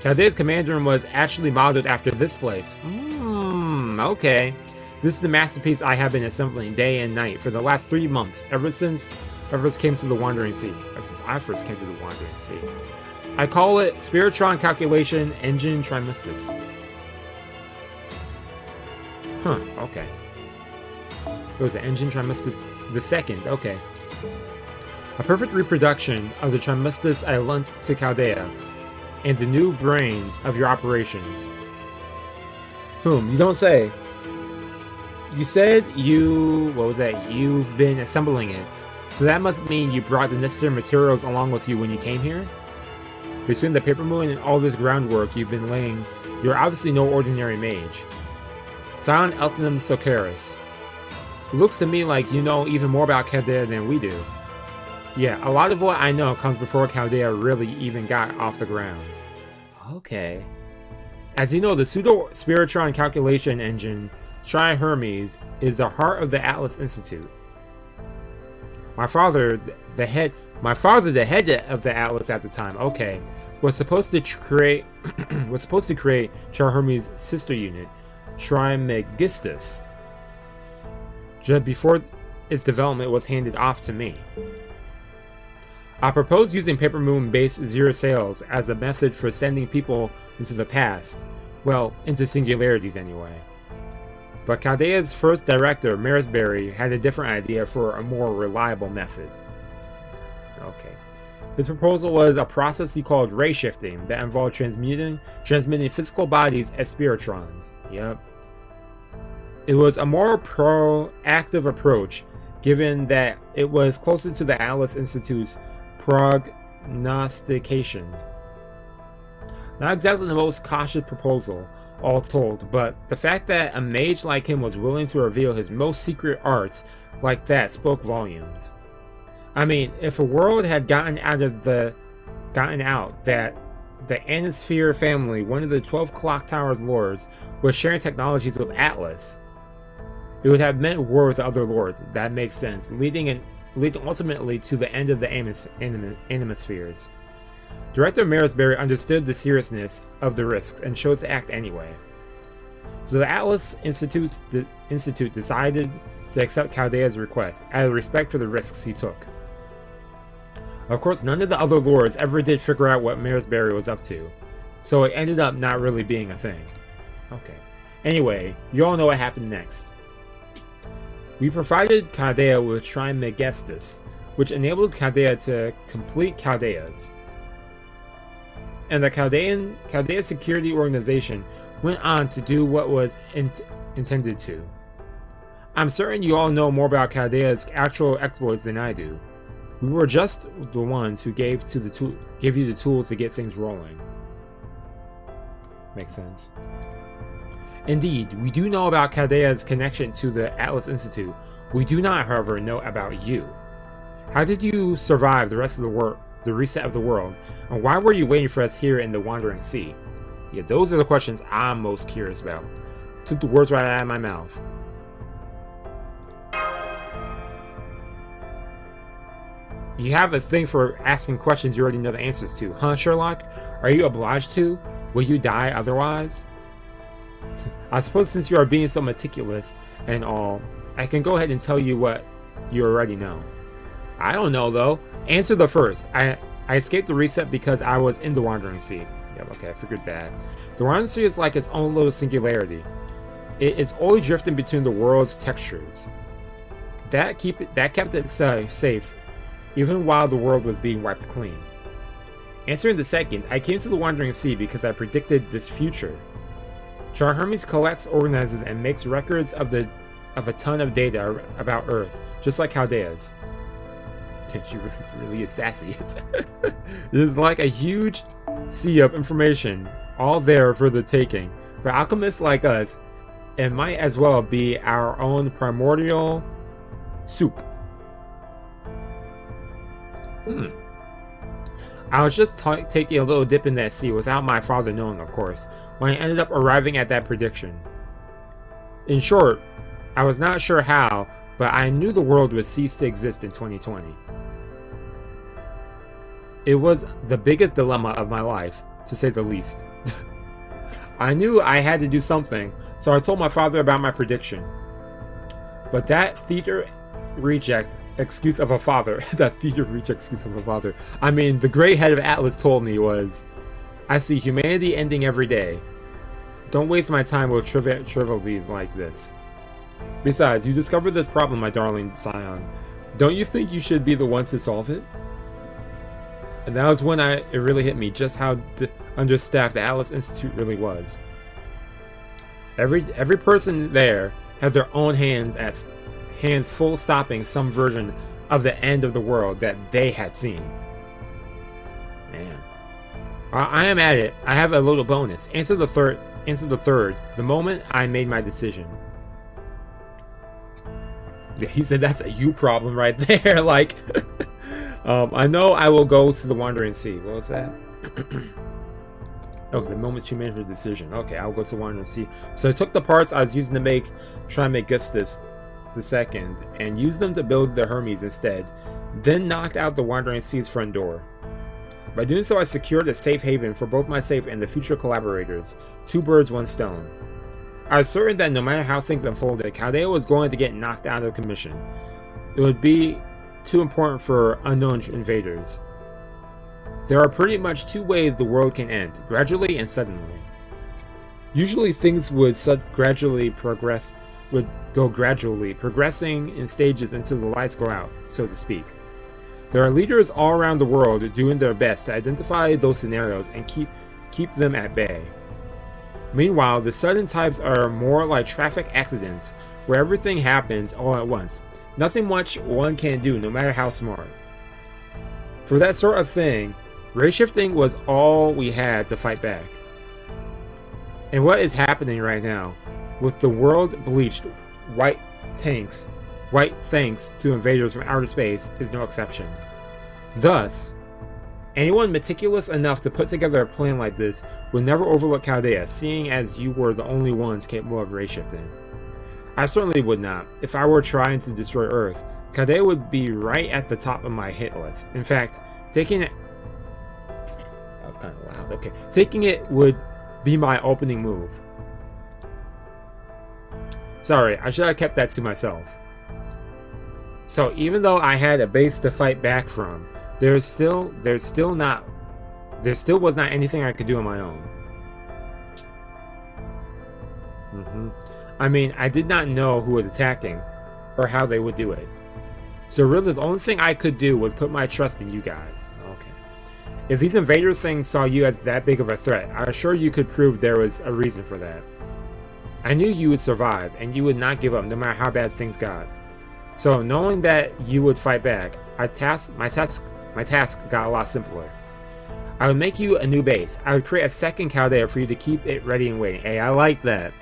Caldea's commander room was actually modeled after this place. Okay. This is the masterpiece I have been assembling day and night for the last 3 months, ever since I first came to the Wandering Sea. I call it Spiritron Calculation Engine Trimistus. Huh, okay. It was the Engine Trimistus the second, okay. A perfect reproduction of the Trimistus I lent to Chaldea, and the new brains of your operations. You don't say. You said you've been assembling it, so that must mean you brought the necessary materials along with you when you came here? Between the paper moon and all this groundwork you've been laying, you're obviously no ordinary mage. Silent Eltinum Socaris. It looks to me like you know even more about Chaldea than we do. Yeah, a lot of what I know comes before Chaldea really even got off the ground. Okay. As you know, the pseudo-Spiritron calculation engine, Tri-Hermes, is the heart of the Atlas Institute. My father, the head of the Atlas at the time, okay, was supposed to create Tri-Hermes' sister unit, Trismegistus, just before its development was handed off to me. I proposed using Paper Moon-based zero sales as a method for sending people into the past. Well, into singularities anyway. But Chaldea's first director, Marisberry, had a different idea for a more reliable method. Okay. His proposal was a process he called ray shifting that involved transmitting physical bodies as spiritrons. Yep. It was a more proactive approach, given that it was closer to the Atlas Institute's prognostication. Not exactly the most cautious proposal, all told, but the fact that a mage like him was willing to reveal his most secret arts like that spoke volumes. I mean, if a world had gotten out that the Anosphere family, one of the 12 Clock Tower's lords, was sharing technologies with Atlas, it would have meant war with the other lords. That makes sense, leading ultimately to the end of the Animospheres. Director Marisberry understood the seriousness of the risks and chose to act anyway. So the Atlas Institute decided to accept Chaldea's request, out of respect for the risks he took. Of course, none of the other lords ever did figure out what Marisberry was up to, so it ended up not really being a thing. Okay. Anyway, you all know what happened next. We provided Chaldea with Trismegistus, which enabled Chaldea to complete Chaldeas. And the Chaldea Security Organization went on to do what was intended to. I'm certain you all know more about Chaldea's actual exploits than I do. We were just the ones who gave you the tools to get things rolling. Makes sense. Indeed, we do know about Chaldea's connection to the Atlas Institute. We do not, however, know about you. How did you survive the rest of the reset of the world, and why were you waiting for us here in the Wandering Sea? Yeah, those are the questions I'm most curious about. Took the words right out of my mouth. You have a thing for asking questions you already know the answers to, huh, Sherlock? Are you obliged to? Will you die otherwise? I suppose since you are being so meticulous and all, I can go ahead and tell you what you already know. I don't know though. Answer the first. I escaped the reset because I was in the Wandering Sea. Yep, okay, I figured that. The Wandering Sea is like its own little singularity. It is always drifting between the world's textures. That kept it safe, even while the world was being wiped clean. Answering the second, I came to the Wandering Sea because I predicted this future. Tri-Hermes collects, organizes, and makes records of a ton of data about Earth, just like Chaldea's. She really is sassy. It's like a huge sea of information, all there for the taking. For alchemists like us, it might as well be our own primordial soup. I was just taking a little dip in that sea without my father knowing, of course, when I ended up arriving at that prediction. In short, I was not sure how, but I knew the world would cease to exist in 2020. It was the biggest dilemma of my life, to say the least. I knew I had to do something, so I told my father about my prediction. But that theater reject excuse of a father, I mean, the gray head of Atlas told me was, I see humanity ending every day. Don't waste my time with trivialities like this. Besides, you discovered this problem, my darling Scion. Don't you think you should be the one to solve it? And that was when it really hit me just how understaffed the Atlas Institute really was. Every person there has their own hands full stopping some version of the end of the world that they had seen. Man. I am at it. I have a little bonus. Answer the third the moment I made my decision. Yeah, he said that's a you problem right there. Like, I know I will go to the Wandering Sea. What was that? Oh, the moment she made her decision. Okay, I'll go to Wandering Sea. So I took the parts I was using to try and make Gustus II and used them to build the Hermes instead, then knocked out the Wandering Sea's front door. By doing so, I secured a safe haven for both myself and the future collaborators. 2 birds, 1 stone. I was certain that no matter how things unfolded, Chaldea was going to get knocked out of commission. It would be too important for unknown invaders. There are pretty much 2 ways the world can end, gradually and suddenly. Usually things would go gradually, progressing in stages until the lights go out, so to speak. There are leaders all around the world doing their best to identify those scenarios and keep them at bay. Meanwhile, the sudden types are more like traffic accidents, where everything happens all at once. Nothing much one can do, no matter how smart. For that sort of thing, ray shifting was all we had to fight back. And what is happening right now, with the world bleached white thanks to invaders from outer space, is no exception. Thus, anyone meticulous enough to put together a plan like this would never overlook Chaldea, seeing as you were the only ones capable of ray shifting. I certainly would not. If I were trying to destroy Earth, Chaldea would be right at the top of my hit list. In fact, taking it... That was kind of loud. Okay. Taking it would be my opening move. Sorry, I should have kept that to myself. So even though I had a base to fight back from, there still was not anything I could do on my own. I mean, I did not know who was attacking or how they would do it. So really the only thing I could do was put my trust in you guys. Okay. If these invader things saw you as that big of a threat, I'm sure you could prove there was a reason for that. I knew you would survive and you would not give up no matter how bad things got. So knowing that you would fight back, my task got a lot simpler. I would make you a new base. I would create a second Chaldea for you to keep it ready and waiting. Hey, I like that.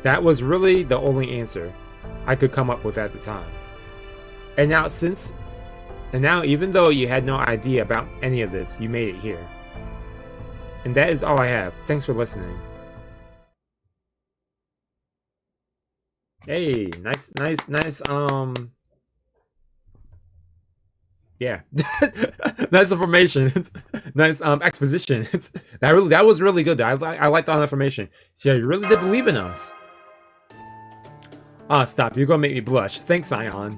That was really the only answer I could come up with at the time. And now even though you had no idea about any of this, you made it here. And that is all I have. Thanks for listening. Hey, nice, yeah. Nice information. Nice, exposition. That was really good. I liked all the information. Yeah, you really did believe in us. Ah, stop. You're gonna make me blush. Thanks, Scion.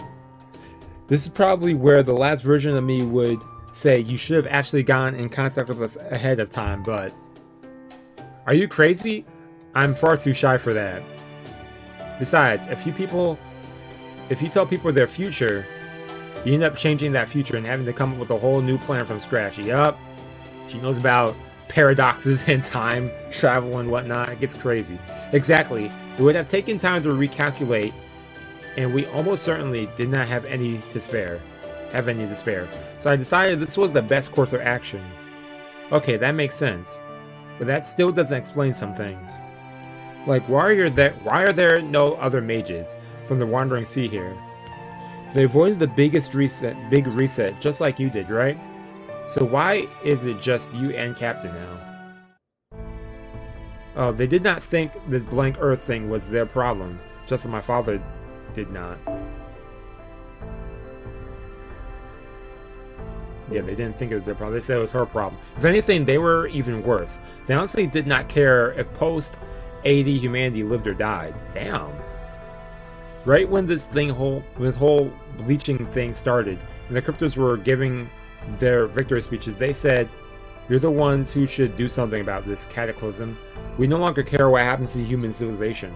This is probably where the last version of me would say you should have actually gotten in contact with us ahead of time, but... Are you crazy? I'm far too shy for that. Besides, if you tell people their future, you end up changing that future and having to come up with a whole new plan from scratch. Yup. She knows about paradoxes and time travel and whatnot. It gets crazy. Exactly. It would have taken time to recalculate, and we almost certainly did not have any to spare. So I decided this was the best course of action. Okay, that makes sense. But that still doesn't explain some things. Like, why are there no other mages from the Wandering Sea here? They avoided the big reset, just like you did, right? So why is it just you and Captain now? Oh, they did not think this blank Earth thing was their problem, just as my father did not. Yeah, they didn't think it was their problem. They said it was her problem. If anything, they were even worse. They honestly did not care if post-AD humanity lived or died. Damn. Right when this whole bleaching thing started, and the cryptos were giving their victory speeches, they said, "You're the ones who should do something about this cataclysm. We no longer care what happens to human civilization.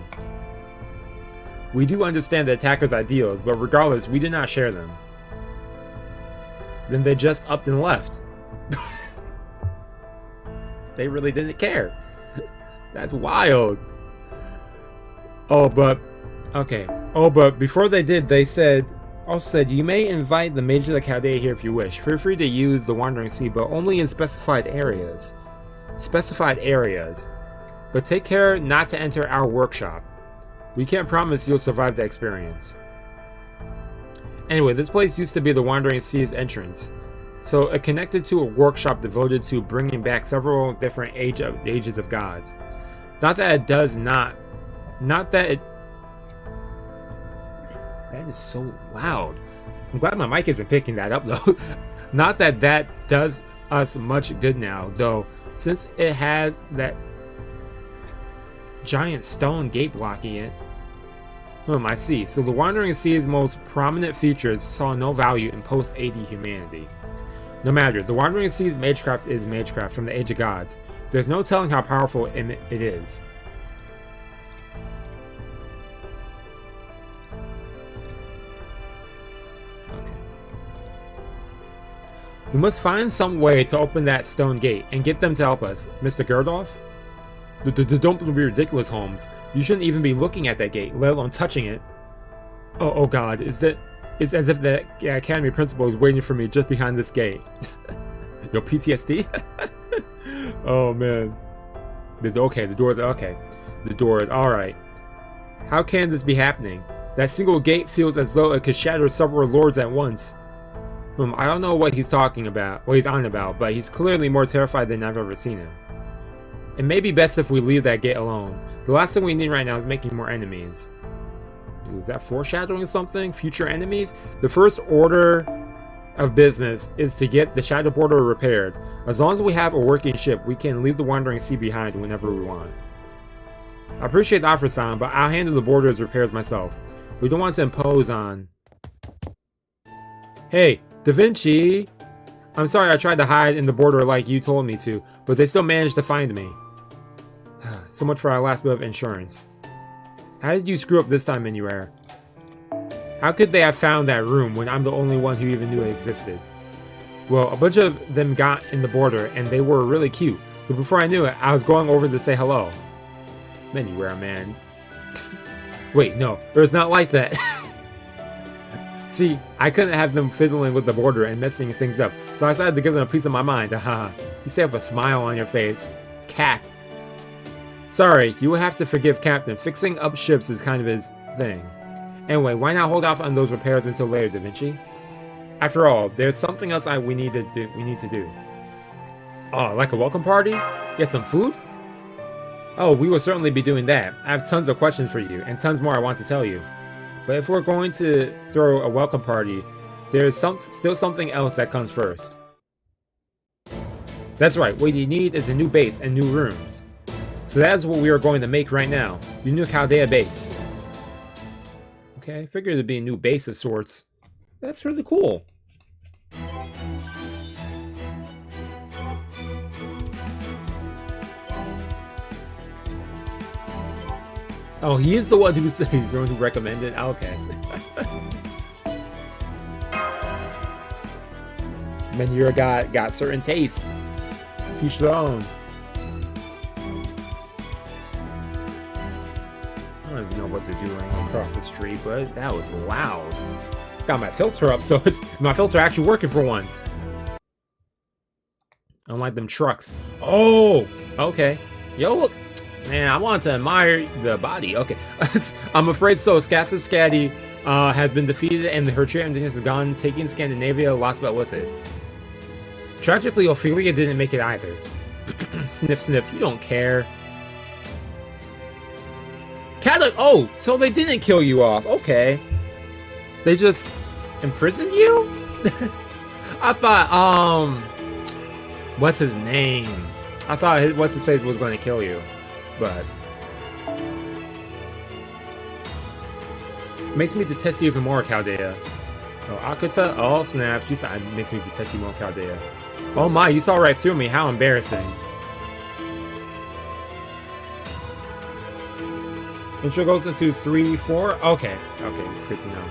We do understand the attackers' ideals, but regardless, we do not share them." Then they just upped and left. They really didn't care. That's wild. Okay. Oh, but before they did, they also said, "You may invite the Mage of the Chaldea here if you wish. Feel free to use the Wandering Sea, but only in specified areas. But take care not to enter our workshop. We can't promise you'll survive the experience." Anyway, this place used to be the Wandering Sea's entrance, so it connected to a workshop devoted to bringing back several different ages of gods. That is so loud. I'm glad my mic isn't picking that up though. Not that that does us much good now, though, since it has that giant stone gate blocking it. I see. So the Wandering Sea's most prominent features saw no value in post-AD humanity. No matter, the Wandering Sea's magecraft is magecraft from the Age of Gods. There's no telling how powerful it is. Okay. We must find some way to open that stone gate and get them to help us. Mr. Gerdolf? Don't be ridiculous, Holmes. You shouldn't even be looking at that gate, let alone touching it. Oh God, it's as if the academy principal is waiting for me just behind this gate. Yo, PTSD? Oh man. The door is alright. How can this be happening? That single gate feels as though it could shatter several lords at once. I don't know what he's on about, but he's clearly more terrified than I've ever seen him. It may be best if we leave that gate alone. The last thing we need right now is making more enemies. Ooh, is that foreshadowing something? Future enemies? The first order of business is to get the Shadow Border repaired. As long as we have a working ship, we can leave the Wandering Sea behind whenever we want. I appreciate the offer, Sam, but I'll handle the border's repairs myself. We don't want to impose on... Hey, Da Vinci! I'm sorry I tried to hide in the border like you told me to, but they still managed to find me. So much for our last bit of insurance. How did you screw up this time, Minuair? How could they have found that room when I'm the only one who even knew it existed? Well, a bunch of them got in the border, and they were really cute. So before I knew it, I was going over to say hello. Minuair, man. Wait, no, it was not like that. See, I couldn't have them fiddling with the border and messing things up, so I decided to give them a piece of my mind. Haha. You say with a smile on your face. Cap. Sorry, you will have to forgive Captain. Fixing up ships is kind of his thing. Anyway, why not hold off on those repairs until later, Da Vinci? After all, there's something else we need to do. Oh, like a welcome party? Get some food? Oh, we will certainly be doing that. I have tons of questions for you, and tons more I want to tell you. But if we're going to throw a welcome party, there's still something else that comes first. That's right, what you need is a new base and new rooms. So that is what we are going to make right now. Your new Chaldea base. Okay, I figured it'd be a new base of sorts. That's really cool. Oh, he is the one he's the one who recommended. Okay. Menura got certain tastes. Teach their own. I don't even know what they're doing across the street, but that was loud. Got my filter up, so my filter actually working for once. Unlike them trucks. Oh, okay. Yo, look. Man, I want to admire the body. Okay. I'm afraid so. Scathy has been defeated and her champion has gone, taking Scandinavia, Lostbelt with it. Tragically, Ophelia didn't make it either. Sniff, sniff, you don't care. Catholic, oh, so they didn't kill you off. Okay. They just imprisoned you? I thought, what's his name? I thought what's his face was going to kill you, but makes me detest you even more, Chaldea. Oh, Akuta, oh snap, you said it makes me detest you more, Chaldea. Oh my, you saw right through me, how embarrassing. Intro goes into 3, 4, okay, it's good to know.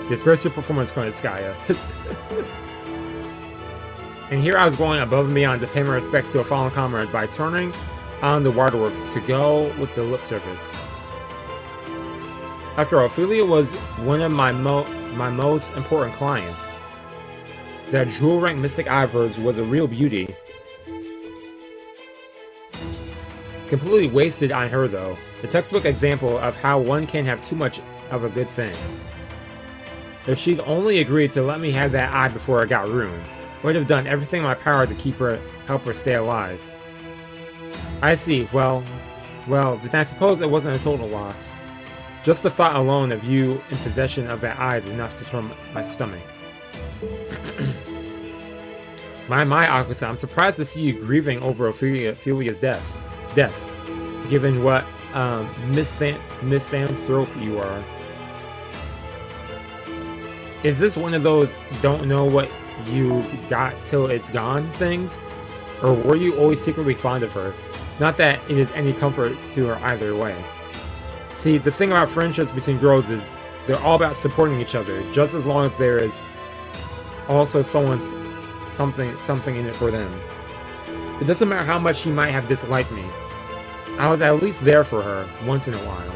Disperse your performance, Skya. And here I was going above and beyond to pay my respects to a fallen comrade by turning on the waterworks to go with the lip service. After all, Ophelia was one of my most important clients. That jewel rank mystic Ivers was a real beauty. Completely wasted on her though. The textbook example of how one can have too much of a good thing. If she'd only agreed to let me have that eye before I got ruined, I would have done everything in my power to help her stay alive. I see, well, then I suppose it wasn't a total loss. Just the thought alone of you in possession of that eye is enough to turn my stomach. My Akusa, I'm surprised to see you grieving over Ophelia's death, given what Miss Sam's throat you are. Is this one of those don't know what you've got till it's gone things? Or were you always secretly fond of her? Not that it is any comfort to her either way. See, the thing about friendships between girls is they're all about supporting each other, just as long as there is also something in it for them. It doesn't matter how much she might have disliked me. I was at least there for her, once in a while.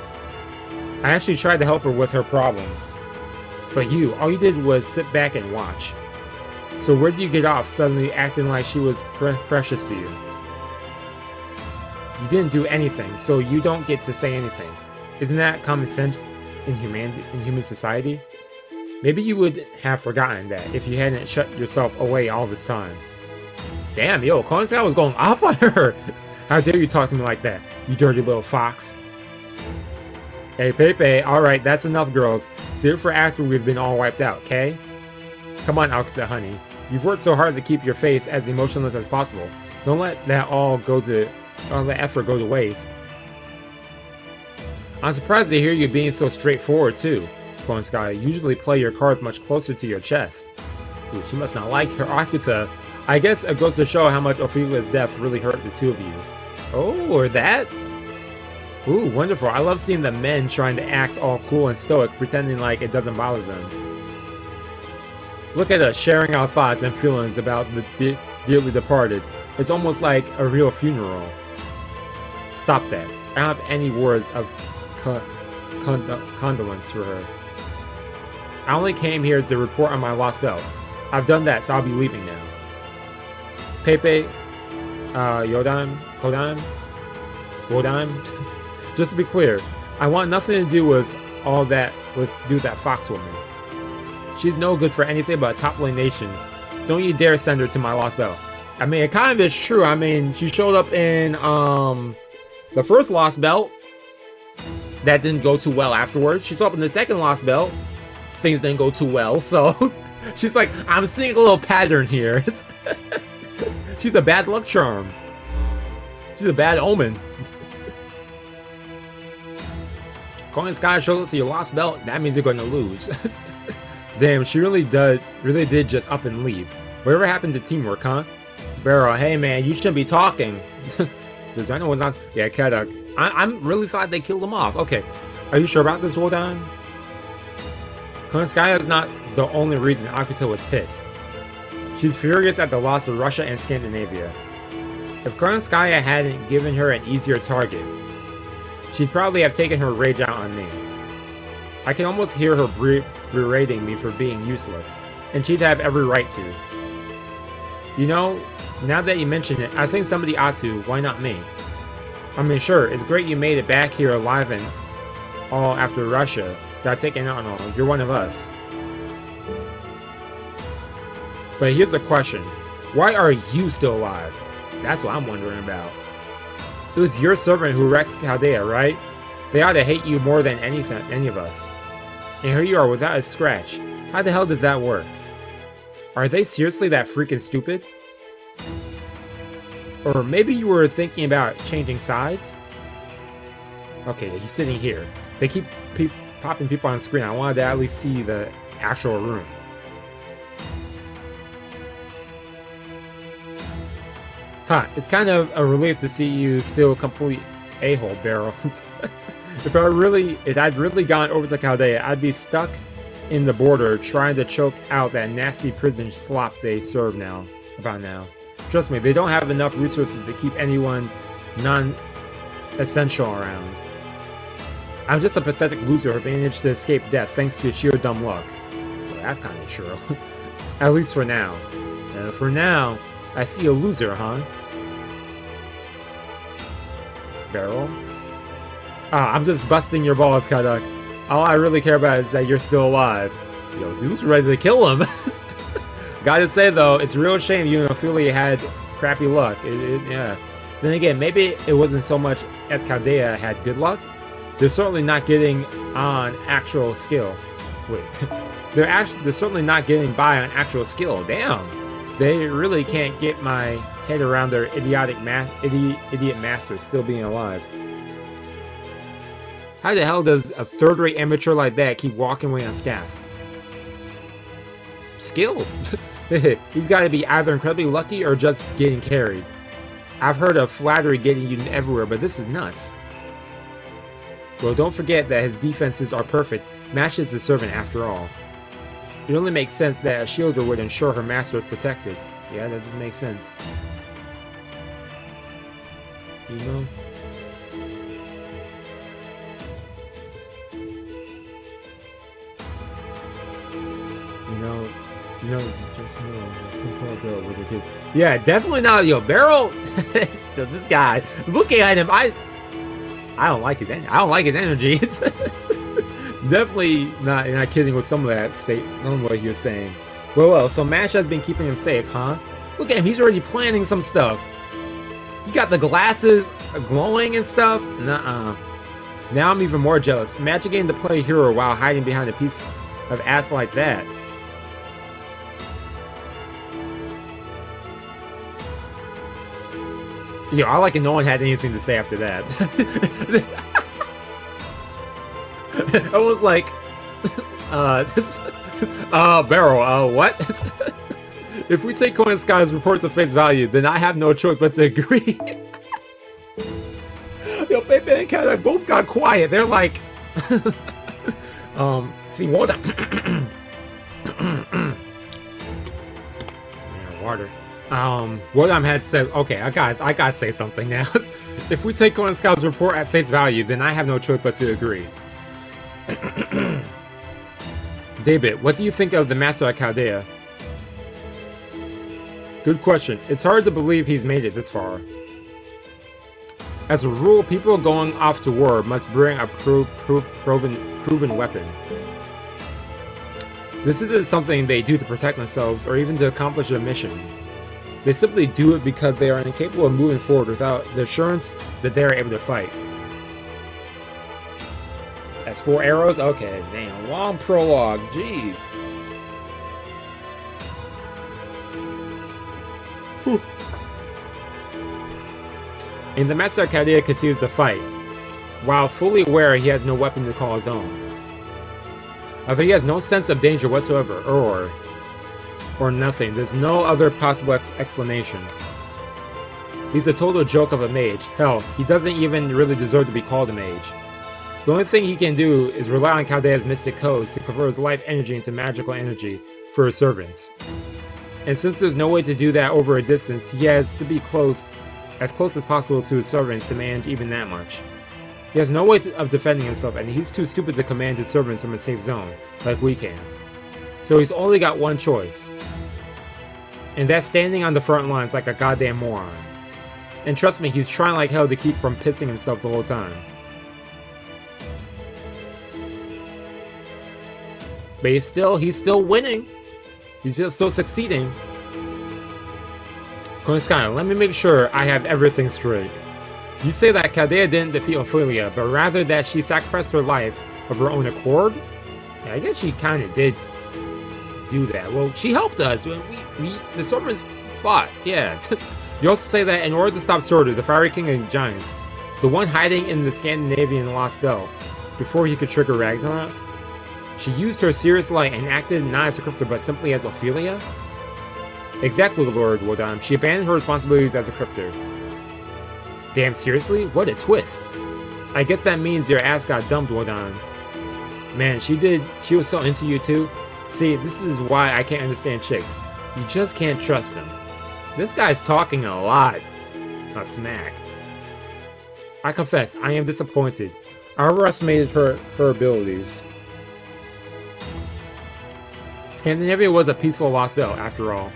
I actually tried to help her with her problems. But all you did was sit back and watch. So where did you get off suddenly acting like she was precious to you? You didn't do anything, so you don't get to say anything. Isn't that common sense in human society? Maybe you would have forgotten that if you hadn't shut yourself away all this time. Damn, yo, Koenigsegg was going off on her! How dare you talk to me like that, you dirty little fox. Hey, Pepe, alright, that's enough, girls. Save it for after we've been all wiped out, okay? Come on, Akuta, honey. You've worked so hard to keep your face as emotionless as possible. Don't let that all the effort go to waste. I'm surprised to hear you being so straightforward, too. Koenigsegg, usually play your cards much closer to your chest. Ooh, she must not like her Akuta. I guess it goes to show how much Ophelia's death really hurt the two of you. Oh, or that? Ooh, wonderful. I love seeing the men trying to act all cool and stoic, pretending like it doesn't bother them. Look at us sharing our thoughts and feelings about the dearly departed. It's almost like a real funeral. Stop that. I don't have any words of condolence for her. I only came here to report on my lost belt. I've done that, so I'll be leaving now. Pepe, Kodam? Just to be clear, I want nothing to do with all that, with that fox woman. She's no good for anything but toppling nations. Don't you dare send her to my lost belt. I mean, it kind of is true. I mean, she showed up in, the first lost belt. That didn't go too well afterwards. She showed up in the second lost belt. Things didn't go too well, so she's like, I'm seeing a little pattern here. She's a bad luck charm. She's a bad omen. Koenigsegg shows up to your lost belt, that means you're going to lose. Damn, she really did just up and leave. Whatever happened to teamwork, huh? Barrow, hey man, you shouldn't be talking. Does anyone not? Yeah, Kadak. I'm really thought they killed him off. Okay, are you sure about this, Roldan? Koenigsegg is not the only reason Akuta was pissed. She's furious at the loss of Russia and Scandinavia. If Koenigsegg hadn't given her an easier target, she'd probably have taken her rage out on me. I can almost hear her berating me for being useless, and she'd have every right to. You know, now that you mention it, I think somebody ought to, why not me? I mean, sure, it's great you made it back here alive and all after Russia got taken out and all. You're one of us. But here's a question. Why are you still alive? That's what I'm wondering about. It was your servant who wrecked Chaldea, right? They ought to hate you more than any of us. And here you are without a scratch. How the hell does that work? Are they seriously that freaking stupid? Or maybe you were thinking about changing sides? Okay, he's sitting here. They keep popping people on screen. I wanted to at least see the actual room. Huh, it's kind of a relief to see you still complete a-hole, Barrel. If I'd really gone over to Chaldea, I'd be stuck in the border trying to choke out that nasty prison slop they serve now. Trust me, they don't have enough resources to keep anyone non-essential around. I'm just a pathetic loser who managed to escape death thanks to sheer dumb luck. Well, that's kind of true. At least for now. For now, I see a loser, huh? Barrel? Ah, I'm just busting your balls, Kaduk. All I really care about is that you're still alive. Yo, dude's ready to kill him. Gotta say though, it's a real shame you and Ophelia had crappy luck. Yeah. Then again, maybe it wasn't so much as Chaldea had good luck. They're certainly not getting on actual skill. Wait, they're certainly not getting by on actual skill. Damn, they really can't get my head around their idiot master still being alive. How the hell does a third-rate amateur like that keep walking away unscathed? Skill. He's got to be either incredibly lucky or just getting carried. I've heard of flattery getting you everywhere, but this is nuts. Well, don't forget that his defenses are perfect. Mash is a servant after all. It only makes sense that a shielder would ensure her master is protected. Yeah, that does make sense. You know? Just know, some poor girl was a kid. Yeah, definitely not. Yo, Barrel. So this guy, looking at him, I don't like his energy. I don't like his energy. It's definitely not kidding with some of that what he was saying. Well. So Mash has been keeping him safe, huh? Look at him. He's already planning some stuff. You got the glasses glowing and stuff. Nuh-uh. Now I'm even more jealous. Imagine getting to play hero while hiding behind a piece of ass like that. Yo, I like it. No one had anything to say after that. I was like, Barrel, what? If we take Coin Sky's reports of face value, then I have no choice but to agree. Yo, Pepe and Cat both got quiet. They're like, see, water. Water. Wodam had said, okay, guys, I gotta say something now. If we take Conan Scout's report at face value, then I have no choice but to agree. David, what do you think of the Master at Chaldea? Good question. It's hard to believe he's made it this far. As a rule, people going off to war must bring a proven weapon. This isn't something they do to protect themselves or even to accomplish their mission. They simply do it because they are incapable of moving forward without the assurance that they are able to fight. That's 4 arrows? Okay, damn. Long prologue. Jeez. Whew. And the Master of Chaldea continues to fight, while fully aware he has no weapon to call his own. Although he has no sense of danger whatsoever, or nothing. There's no other possible explanation. He's a total joke of a mage. Hell, he doesn't even really deserve to be called a mage. The only thing he can do is rely on Chaldea's mystic codes to convert his life energy into magical energy for his servants. And since there's no way to do that over a distance, he has to be as close as possible to his servants to manage even that much. He has no way of defending himself, and he's too stupid to command his servants from a safe zone, like we can. So he's only got one choice. And that's standing on the front lines like a goddamn moron. And trust me, he's trying like hell to keep from pissing himself the whole time. But he's still winning. He's still succeeding. Konosuke, let me make sure I have everything straight. You say that Chaldea didn't defeat Ophelia, but rather that she sacrificed her life of her own accord? Yeah, I guess she kind of did do that. Well, she helped us when the Swordsmen fought, yeah. You also say that in order to stop Surtur, the Fiery King of Giants, the one hiding in the Scandinavian Lostbelt, before he could trigger Ragnarok, she used her Sirius Light and acted not as a cryptor but simply as Ophelia? Exactly, Lord Wodan. She abandoned her responsibilities as a cryptor. Damn, seriously? What a twist. I guess that means your ass got dumped, Wodan. Man, she was so into you too. See, this is why I can't understand chicks. You just can't trust them. This guy's talking a lot. A smack. I confess, I am disappointed. I overestimated her abilities. Scandinavia was a peaceful Lostbelt, after all,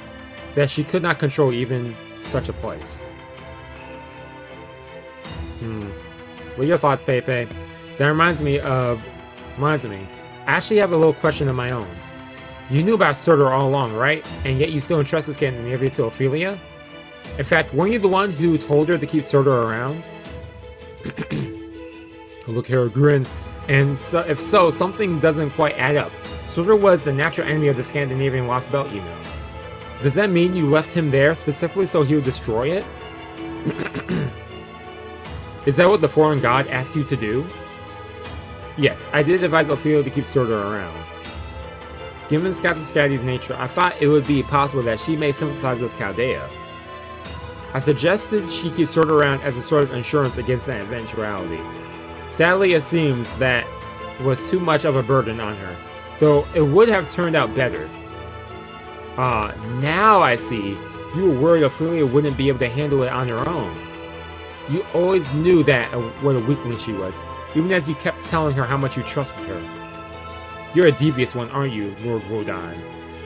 that she could not control even such a place. What are your thoughts, Pepe? That reminds me, I actually have a little question of my own. You knew about Surtur all along, right? And yet you still entrusted Scandinavia to Ophelia? In fact, weren't you the one who told her to keep Surtur around? Look here, grin. And so, if so, something doesn't quite add up. Surtur was the natural enemy of the Scandinavian Lostbelt, you know. Does that mean you left him there specifically so he would destroy it? Is that what the foreign god asked you to do? Yes, I did advise Ophelia to keep Surtur around. Given Scatter's nature, I thought it would be possible that she may sympathize with Chaldea. I suggested she keep Surtur around as a sort of insurance against that eventuality. Sadly, it seems that was too much of a burden on her, though it would have turned out better. Now I see. You were worried Ophelia wouldn't be able to handle it on her own. You always knew that what a weakling she was, even as you kept telling her how much you trusted her. You're a devious one, aren't you, Lord Wodan?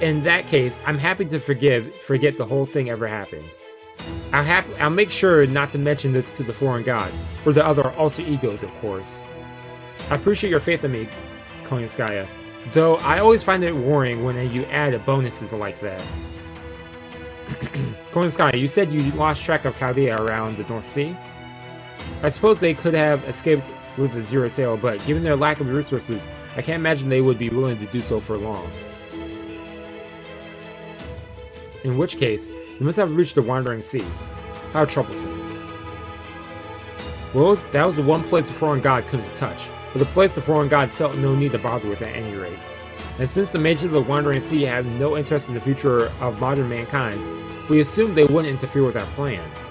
In that case, I'm happy to forget the whole thing ever happened. I'll make sure not to mention this to the foreign god, or the other alter egos, of course. I appreciate your faith in me, Konosuke, though I always find it worrying when you add bonuses like that. Konosuke, you said you lost track of Chaldea around the North Sea? I suppose they could have escaped with a zero sail, but given their lack of resources, I can't imagine they would be willing to do so for long. In which case, they must have reached the Wandering Sea. How troublesome. Well, that was the one place the foreign god couldn't touch, but the place the foreign god felt no need to bother with at any rate. And since the mages of the Wandering Sea have no interest in the future of modern mankind, we assumed they wouldn't interfere with our plans.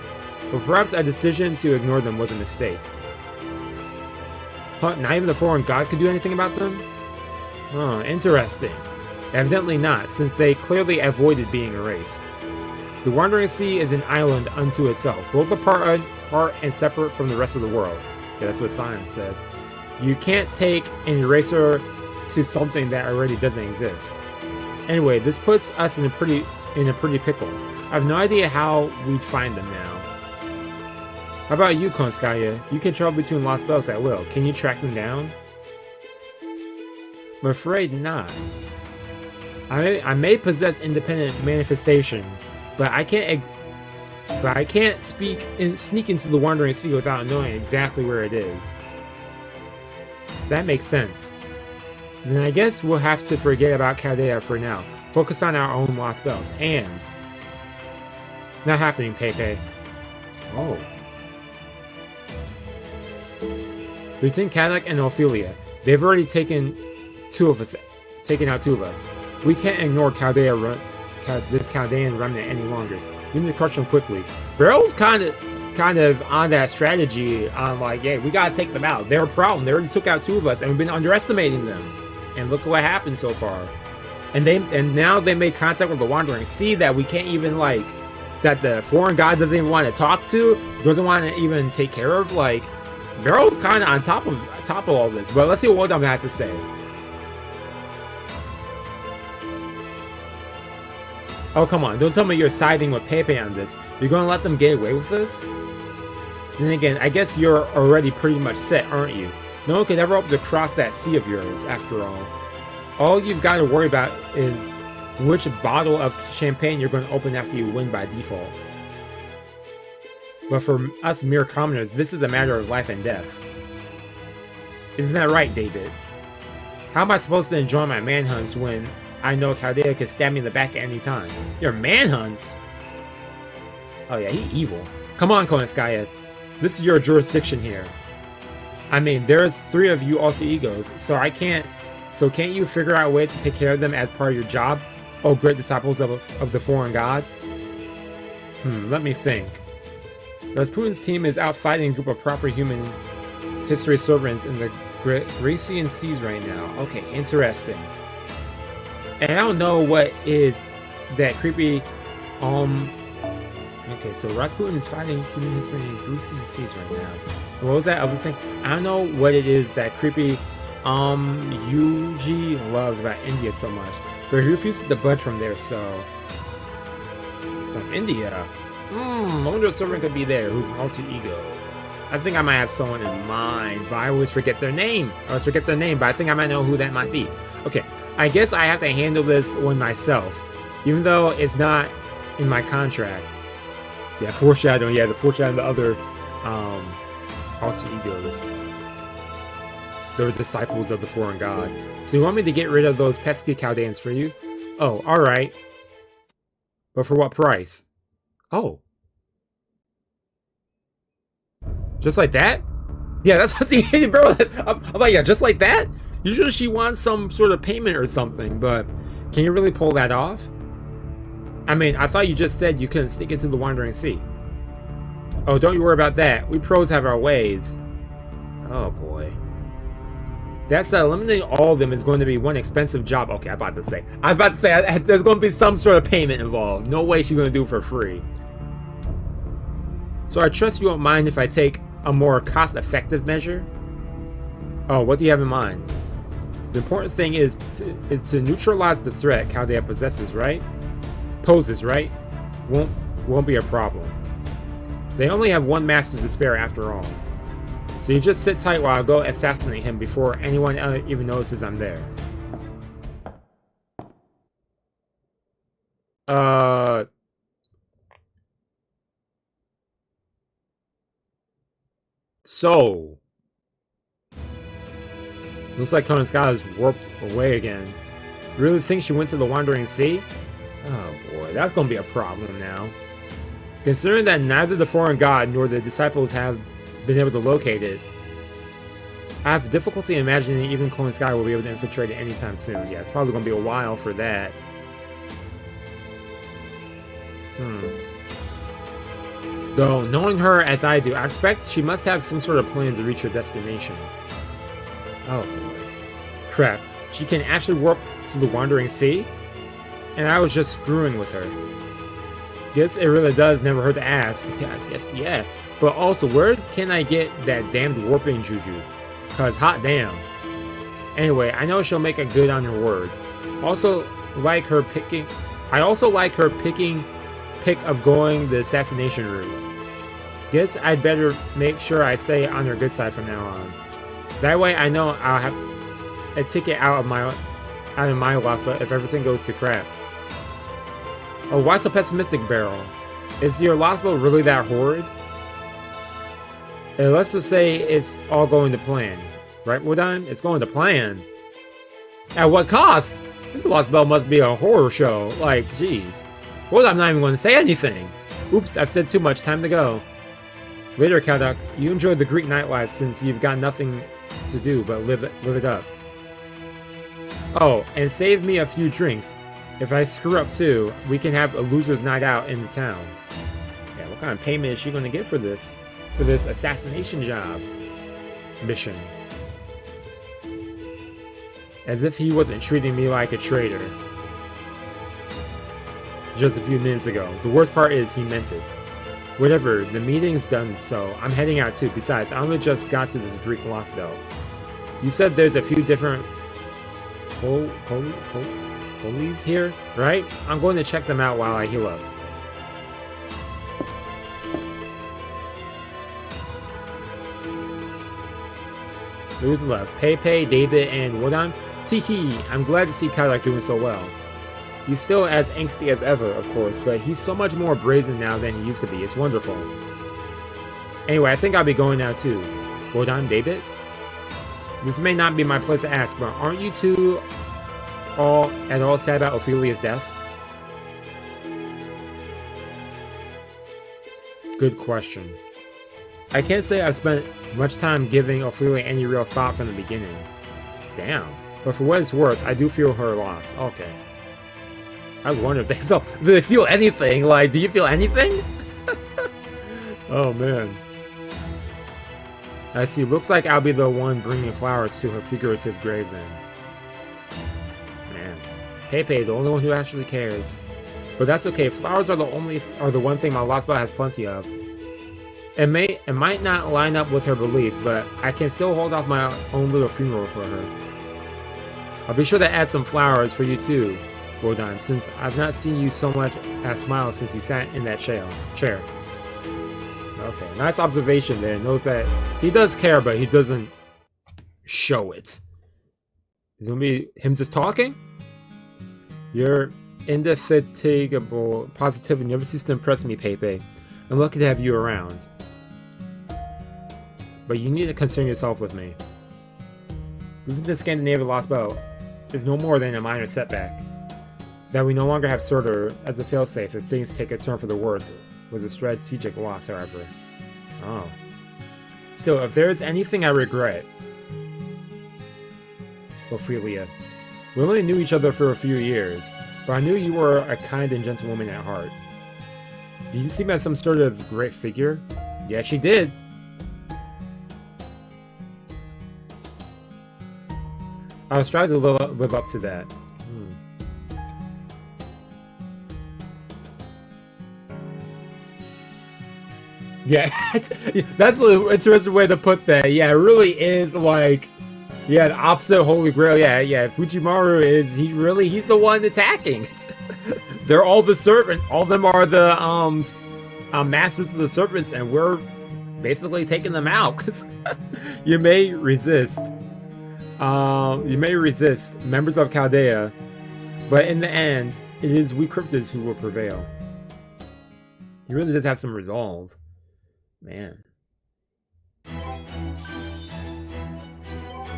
But perhaps our decision to ignore them was a mistake. Huh, not even the foreign god could do anything about them? Oh, interesting. Evidently not, since they clearly avoided being erased. The Wandering Sea is an island unto itself, both apart and separate from the rest of the world. Yeah, that's what science said. You can't take an eraser to something that already doesn't exist. Anyway, this puts us in a pretty pickle. I have no idea how we'd find them now. How about you, Konosuke? You can travel between Lostbelts at will. Can you track them down? I'm afraid not. I may possess independent manifestation, but I can't sneak into the Wandering Sea without knowing exactly where it is. That makes sense. Then I guess we'll have to forget about Chaldea for now. Focus on our own Lostbelts. And not happening, Pepe. Oh. Lieutenant Caddock and Ophelia. They've already taken out two of us. We can't ignore this Chaldean remnant any longer. We need to crush them quickly. Barrel's kind of on that strategy on like, yeah, we gotta take them out. They're a problem. They already took out two of us, and we've been underestimating them. And look what happened so far. And now they made contact with the Wandering Sea that we can't even that the foreign god doesn't even want to talk to, doesn't want to even take care of. Like, Barrel's kind of on top of all this. But let's see what Wodan has to say. Oh, come on. Don't tell me you're siding with Pepe on this. You're going to let them get away with this? Then again, I guess you're already pretty much set, aren't you? No one could ever hope to cross that sea of yours, after all. All you've got to worry about is which bottle of champagne you're going to open after you win by default. But for us mere commoners, this is a matter of life and death. Isn't that right, David? How am I supposed to enjoy my manhunts when I know Chaldea can stab me in the back at any time? Your manhunts? Oh yeah, he evil. Come on, Koenskaya. This is your jurisdiction here. I mean, there's 3 of you alter egos, so can't you figure out a way to take care of them as part of your job? Oh, great disciples of the foreign god? Let me think. Rasputin's team is out fighting a group of proper human history sovereigns in the Grecian seas right now. Okay, interesting. And I don't know what is that creepy, okay, so Rasputin is fighting human history in Grecian seas right now. What was that other thing? I don't know what it is that creepy, Yuji loves about India so much. But he refuses to budge from there, so... From India? I wonder if someone could be there who's an alter ego. I think I might have someone in mind, but I always forget their name. But I think I might know who that might be. Okay, I guess I have to handle this one myself, even though it's not in my contract. Yeah, foreshadowing. Yeah, the foreshadowing the other alter egos. They're disciples of the foreign god. So you want me to get rid of those pesky Chaldeans for you? Oh, alright. But for what price? Oh. Just like that? Yeah, that's what the bro. I'm like, yeah, just like that? Usually she wants some sort of payment or something, but can you really pull that off? I mean, I thought you just said you couldn't sneak into the Wandering Sea. Oh, don't you worry about that. We pros have our ways. Oh boy. That's eliminating all of them is going to be one expensive job. Okay, I was about to say there's going to be some sort of payment involved. No way she's going to do it for free. So I trust you won't mind if I take a more cost-effective measure. Oh, what do you have in mind? The important thing is to neutralize the threat Chaldea possesses, right? Poses, right? Won't be a problem. They only have one master to spare after all. So you just sit tight while I go assassinate him before anyone even notices I'm there. So... Looks like Koenskaya has warped away again. You really think she went to the Wandering Sea? Oh boy, that's gonna be a problem now. Considering that neither the foreign god nor the disciples have been able to locate it, I have difficulty imagining even Koenskaya will be able to infiltrate it anytime soon. Yeah, it's probably gonna be a while for that. Though, knowing her as I do, I expect she must have some sort of plan to reach her destination. Oh boy. Crap. She can actually warp to the Wandering Sea? And I was just screwing with her. Guess it really does never hurt to ask. Yeah, I guess, yeah. But also, where can I get that damned warping juju? Cause hot damn. Anyway, I know she'll make it good on her word. I also like her pick of going the assassination route. Guess I'd better make sure I stay on her good side from now on. That way I know I'll have a ticket out of my Lostbelt if everything goes to crap. Oh, why so pessimistic, Barrel? Is your Lostbelt really that horrid? And let's just say it's all going to plan. Right, Woodine? It's going to plan. At what cost? This Lostbelt must be a horror show. Like, jeez. Well, I'm not even going to say anything. Oops, I've said too much. Time to go. Later, Kadok. You enjoy the Greek nightlife since you've got nothing to do but live it up. Oh, and save me a few drinks. If I screw up too, we can have a loser's night out in the town. Yeah, what kind of payment is she going to get for this? For this assassination job? Mission. As if he wasn't treating me like a traitor. Just a few minutes ago. The worst part is he meant it. Whatever, the meeting's done, so I'm heading out too. Besides, I only just got to this Greek Lostbelt. You said there's a few different police here, right? I'm going to check them out while I heal up. Who's left? Pepe, David, and Wodan? Teehee, I'm glad to see Kadok doing so well. He's still as angsty as ever, of course, but he's so much more brazen now than he used to be. It's wonderful. Anyway, I think I'll be going now too. Hold on, David? This may not be my place to ask, but aren't you two at all sad about Ophelia's death? Good question. I can't say I've spent much time giving Ophelia any real thought from the beginning. Damn. But for what it's worth, I do feel her loss. Okay. I was wondering if do they feel anything? Like, do you feel anything? Oh, man. I see. Looks like I'll be the one bringing flowers to her figurative grave then. Man. Pepe, the only one who actually cares. But that's okay. Flowers are the one thing my Lostbelt has plenty of. It might not line up with her beliefs, but I can still hold off my own little funeral for her. I'll be sure to add some flowers for you too, Wodan, since I've not seen you so much as smile since you sat in that chair. Okay, nice observation there. Knows that he does care, but he doesn't show it. It's gonna be him just talking? You're indefatigable, positive, and never cease to impress me, Pepe. I'm lucky to have you around. But you need to concern yourself with me. Losing the Scandinavian Lostbelt is no more than a minor setback. That we no longer have Surtur as a failsafe if things take a turn for the worse was a strategic loss, however. Oh. Still, if there is anything I regret... Ophelia. We only knew each other for a few years, but I knew you were a kind and gentle woman at heart. Did you see me as some sort of great figure? Yeah, she did. I was trying to live up to that. Yeah, that's an interesting way to put that. Yeah, it really is like, yeah, the opposite of Holy Grail. Yeah, Fujimaru he's the one attacking. They're all the servants. All of them are the masters of the serpents, and we're basically taking them out. You may resist. Members of Chaldea, but in the end, it is we cryptids who will prevail. He really does have some resolve. Man.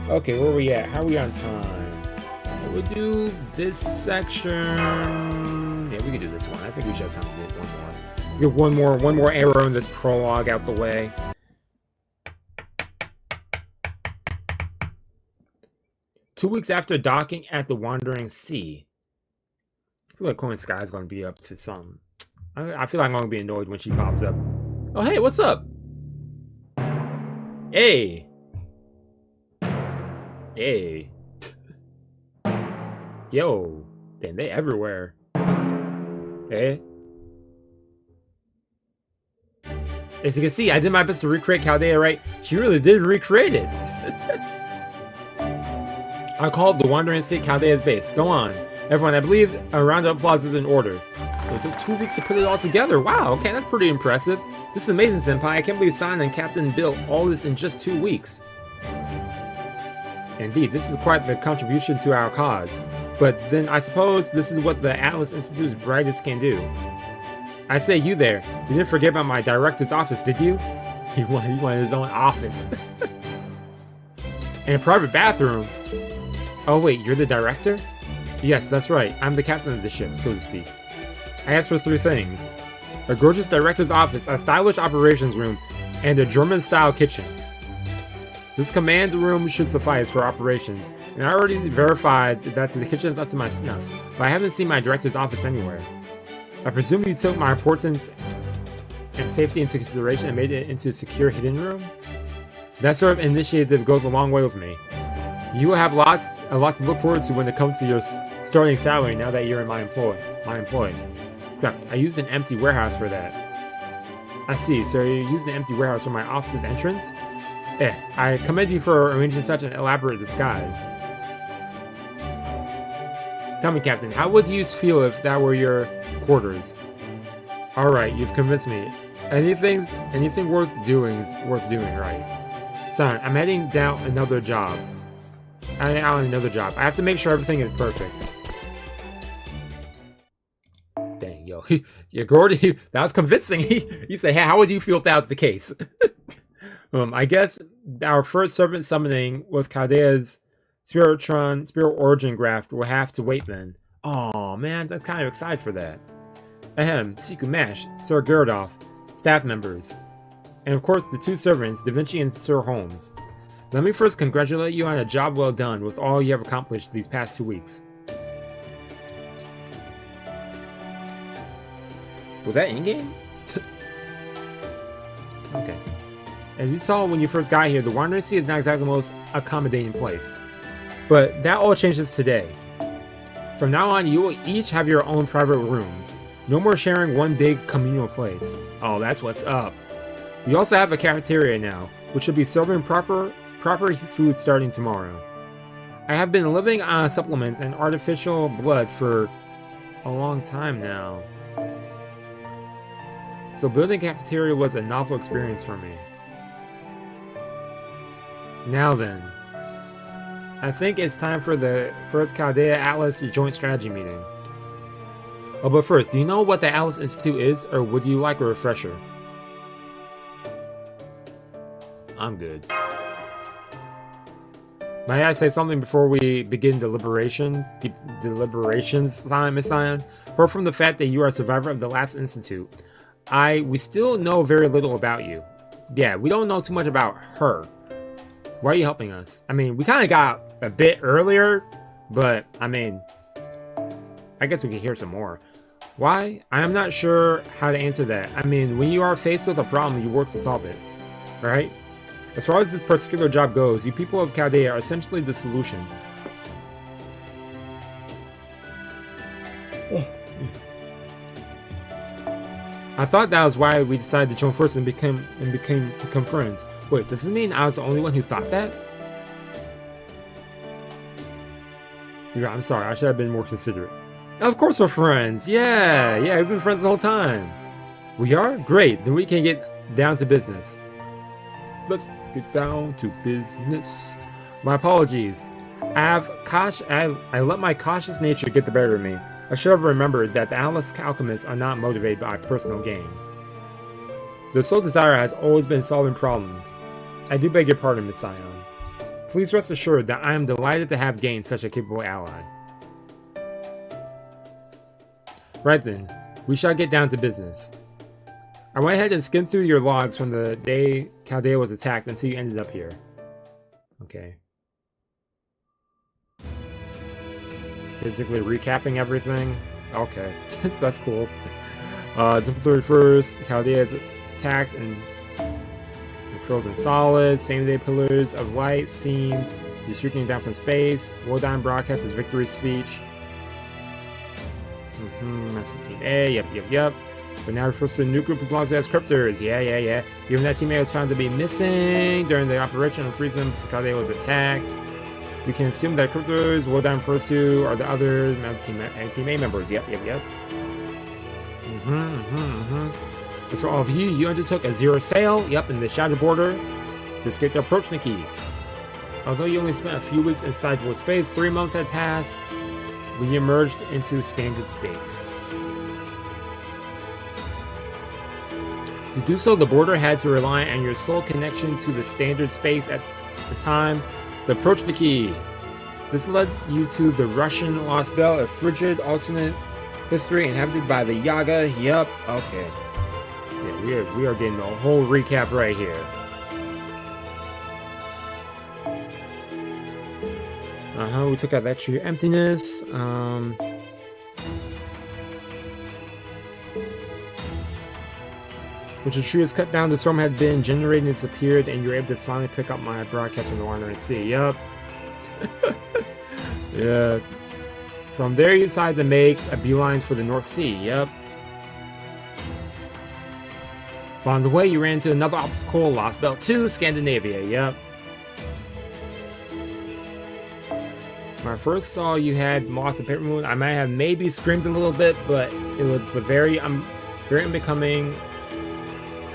Okay, where are we at? How are we on time? We'll do this section. Yeah, we can do this one. I think we should have time to get one more. Get one more arrow in this prologue out the way. Two weeks after docking at the Wandering Sea. I feel like Coin Sky is going to be up to some. I feel like I'm going to be annoyed when she pops up. Oh, hey, what's up? Hey. Hey. Yo. Damn, they everywhere. Hey. As you can see, I did my best to recreate Chaldea, right? She really did recreate it. I called the Wandering Sea Chaldea's base. Go on. Everyone, I believe a round of applause is in order. So it took 2 weeks to put it all together. Wow, okay, that's pretty impressive. This is amazing, Senpai. I can't believe San and Captain built all this in just 2 weeks. Indeed, this is quite the contribution to our cause. But then I suppose this is what the Atlas Institute's brightest can do. I say, you there. You didn't forget about my director's office, did you? He wanted his own office. And a private bathroom. Oh wait, you're the director? Yes, that's right. I'm the captain of the ship, so to speak. I asked for 3 things. A gorgeous director's office, a stylish operations room, and a German-style kitchen. This command room should suffice for operations, and I already verified that the kitchen is up to my snuff, but I haven't seen my director's office anywhere. I presume you took my importance and safety into consideration and made it into a secure hidden room? That sort of initiative goes a long way with me. You will have lots to look forward to when it comes to your starting salary now that you're in my employ. Crap, I used an empty warehouse for that. I see, so you used an empty warehouse for my office's entrance? I commend you for arranging such an elaborate disguise. Tell me, Captain, how would you feel if that were your quarters? Alright, you've convinced me. Anything worth doing is worth doing, right? Son, I'm heading down another job. I have to make sure everything is perfect. Dang, yo. Yeah, Gordy, that was convincing. He said, hey, how would you feel if that was the case? I guess our first servant summoning with Kaldea's Spirit Origin Graft will have to wait then. Oh man, I'm kind of excited for that. Ahem, Siku Mash, Sir Gyarados, staff members, and of course the two servants, Da Vinci and Sir Holmes. Let me first congratulate you on a job well done with all you have accomplished these past 2 weeks. Was that in-game? Okay. As you saw when you first got here, the Wandering Sea is not exactly the most accommodating place. But that all changes today. From now on, you will each have your own private rooms. No more sharing one big communal place. Oh, that's what's up. We also have a cafeteria now, which should be serving proper food starting tomorrow. I have been living on supplements and artificial blood for a long time now. So building a cafeteria was a novel experience for me. Now then, I think it's time for the first Chaldea Atlas joint strategy meeting. Oh, but first, do you know what the Atlas Institute is, or would you like a refresher? I'm good. May I say something before we begin deliberations time, Miss Sion? Apart from the fact that you are a survivor of the last Institute, we still know very little about you. Yeah, we don't know too much about her. Why are you helping us? I mean, we kind of got a bit earlier, but I mean, I guess we can hear some more. Why? I am not sure how to answer that. I mean, when you are faced with a problem, you work to solve it, right? As far as this particular job goes, you people of Chaldea are essentially the solution. I thought that was why we decided to join forces and become friends. Wait, does this mean I was the only one who thought that? Yeah, I'm sorry, I should have been more considerate. Of course we're friends! Yeah, we've been friends the whole time. We are? Great, then we can get down to business. Let's get down to business. My apologies. I let my cautious nature get the better of me. I should have remembered that the Atlas alchemists are not motivated by personal gain. Their sole desire has always been solving problems. I do beg your pardon, Miss Sion. Please rest assured that I am delighted to have gained such a capable ally. Right then, we shall get down to business. I went ahead and skimmed through your logs from the day Chaldea was attacked until you ended up here. Okay. Basically recapping everything. Okay, that's cool. December 31st, Chaldea is attacked and frozen solid. Same-day pillars of light seemed to be shooting down from space. Wodan broadcasts his victory speech. Master Team A, yep. But now refers to a new group of belongs as cryptors. Yeah. Given that teammate was found to be missing during the operation on Freezing before Chaldea was attacked, we can assume that cryptors Wodan refers to are the other Team A members. Yep. As for all of you, you undertook a zero sail, in the Shadow Border to escape the approach Nikki. Although you only spent a few weeks inside void space, 3 months had passed, we emerged into standard space. To do so, the border had to rely on your sole connection to the standard space at the time, the approach Nikki. This led you to the Russian Lostbelt, a frigid alternate history inhabited by the Yaga. Yep, okay. Yeah, we are getting the whole recap right here. We took out that tree of emptiness. Which the tree was cut down, the storm had been generated and disappeared, and you were able to finally pick up my broadcast from the Wandering Sea. Yup. Yeah. From there, you decided to make a beeline for the North Sea. Yup. But on the way, you ran into another obstacle, Lostbelt 2, Scandinavia. Yup. When I first saw you had lost a paper moon, I might have maybe screamed a little bit, but it was the very unbecoming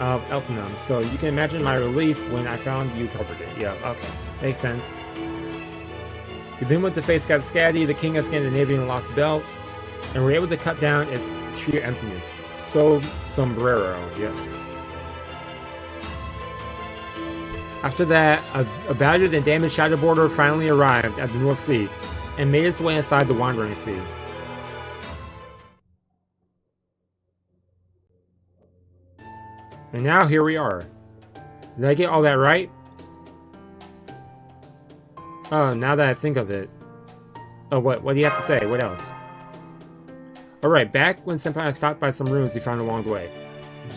of Elknum. So you can imagine my relief when I found you covered it. Yeah, okay. Makes sense. You then went to face Scatty, the king of Scandinavia and Lostbelt, and were able to cut down its tree of emptiness. So, sombrero, yep. After that, a battered and damaged shadowboarder finally arrived at the North Sea and made its way inside the Wandering Sea. And now here we are. Did I get all that right? Oh, now that I think of it. Oh, what do you have to say? What else? Alright, back when Senpai stopped by some ruins we found along the way.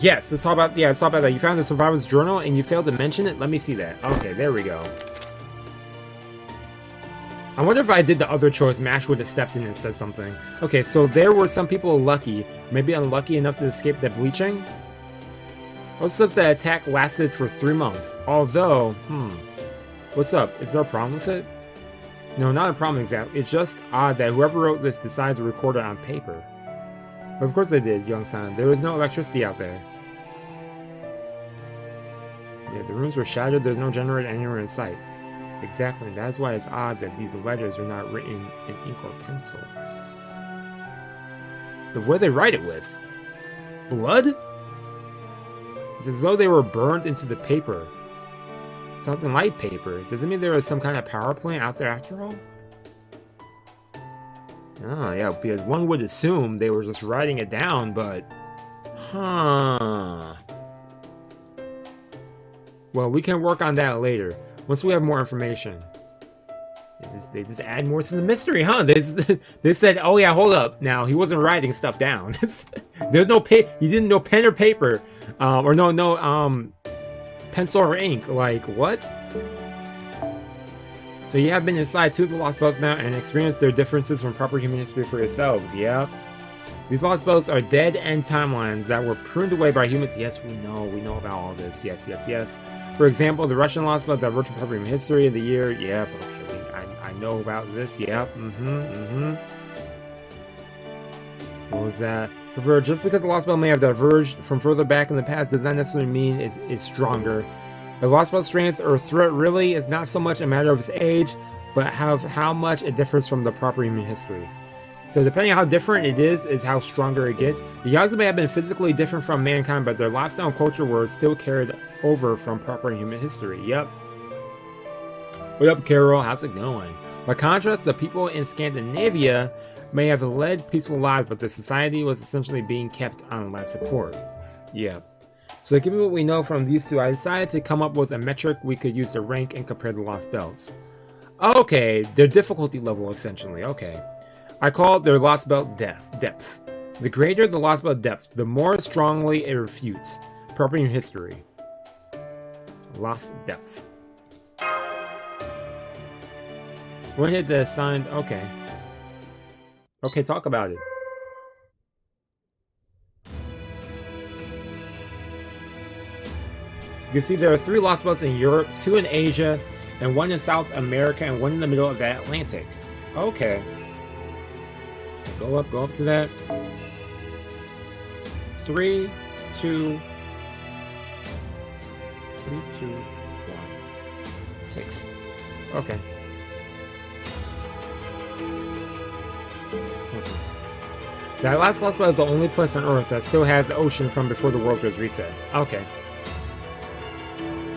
Yes, let's talk about that. You found the survivor's journal and you failed to mention it? Let me see that. Okay, there we go. I wonder if I did the other choice, Mash would have stepped in and said something. Okay, so there were some people lucky, maybe unlucky enough to escape the bleaching. Also says the attack lasted for 3 months. Although, what's up? Is there a problem with it? No, not a problem exactly. It's just odd that whoever wrote this decided to record it on paper. But of course they did, young-san. There was no electricity out there. Yeah, the rooms were shattered. There's no generator anywhere in sight. Exactly. That's why it's odd that these letters are not written in ink or pencil. But what do they write it with? Blood? It's as though they were burned into the paper. Something like paper. Does it mean there was some kind of power plant out there after all? Oh, yeah, because one would assume they were just writing it down, but... Huh... Well, we can work on that later, once we have more information. They just add more to the mystery, huh? They said, oh yeah, hold up. Now, he wasn't writing stuff down. There's no he didn't know pen or paper. Or no pencil or ink. Like, what? So you have been inside 2 of the Lost Belts now and experienced their differences from proper human history for yourselves, yep. These Lost Belts are dead-end timelines that were pruned away by humans. Yes, we know about all this. Yes. For example, the Russian Lost Belt diverged from proper human history of the year. Yep, okay, I know about this. Yep, What was that? However, just because the Lost Belt may have diverged from further back in the past does not necessarily mean it's stronger. The Lost Belt's strength or threat really is not so much a matter of its age, but how much it differs from the proper human history. So depending on how different it is how stronger it gets. The Yakuza may have been physically different from mankind, but their lifestyle and culture were still carried over from proper human history. Yep. What up, Carol? How's it going? By contrast, the people in Scandinavia may have led peaceful lives, but the society was essentially being kept on life support. Yep. So given what we know from these two, I decided to come up with a metric we could use to rank and compare the Lost Belts. Okay, their difficulty level essentially, okay. I call it their Lost Belt depth. The greater the Lost Belt depth, the more strongly it refutes proper human history. Lost depth. When hit the assigned, okay. Okay, talk about it. You can see there are 3 Lost Belts in Europe, 2 in Asia, and 1 in South America, and 1 in the middle of the Atlantic. Okay. Go up to that. 3, 2, 1, 6. Okay. That last Lost Belt is the only place on Earth that still has the ocean from before the world was reset. Okay.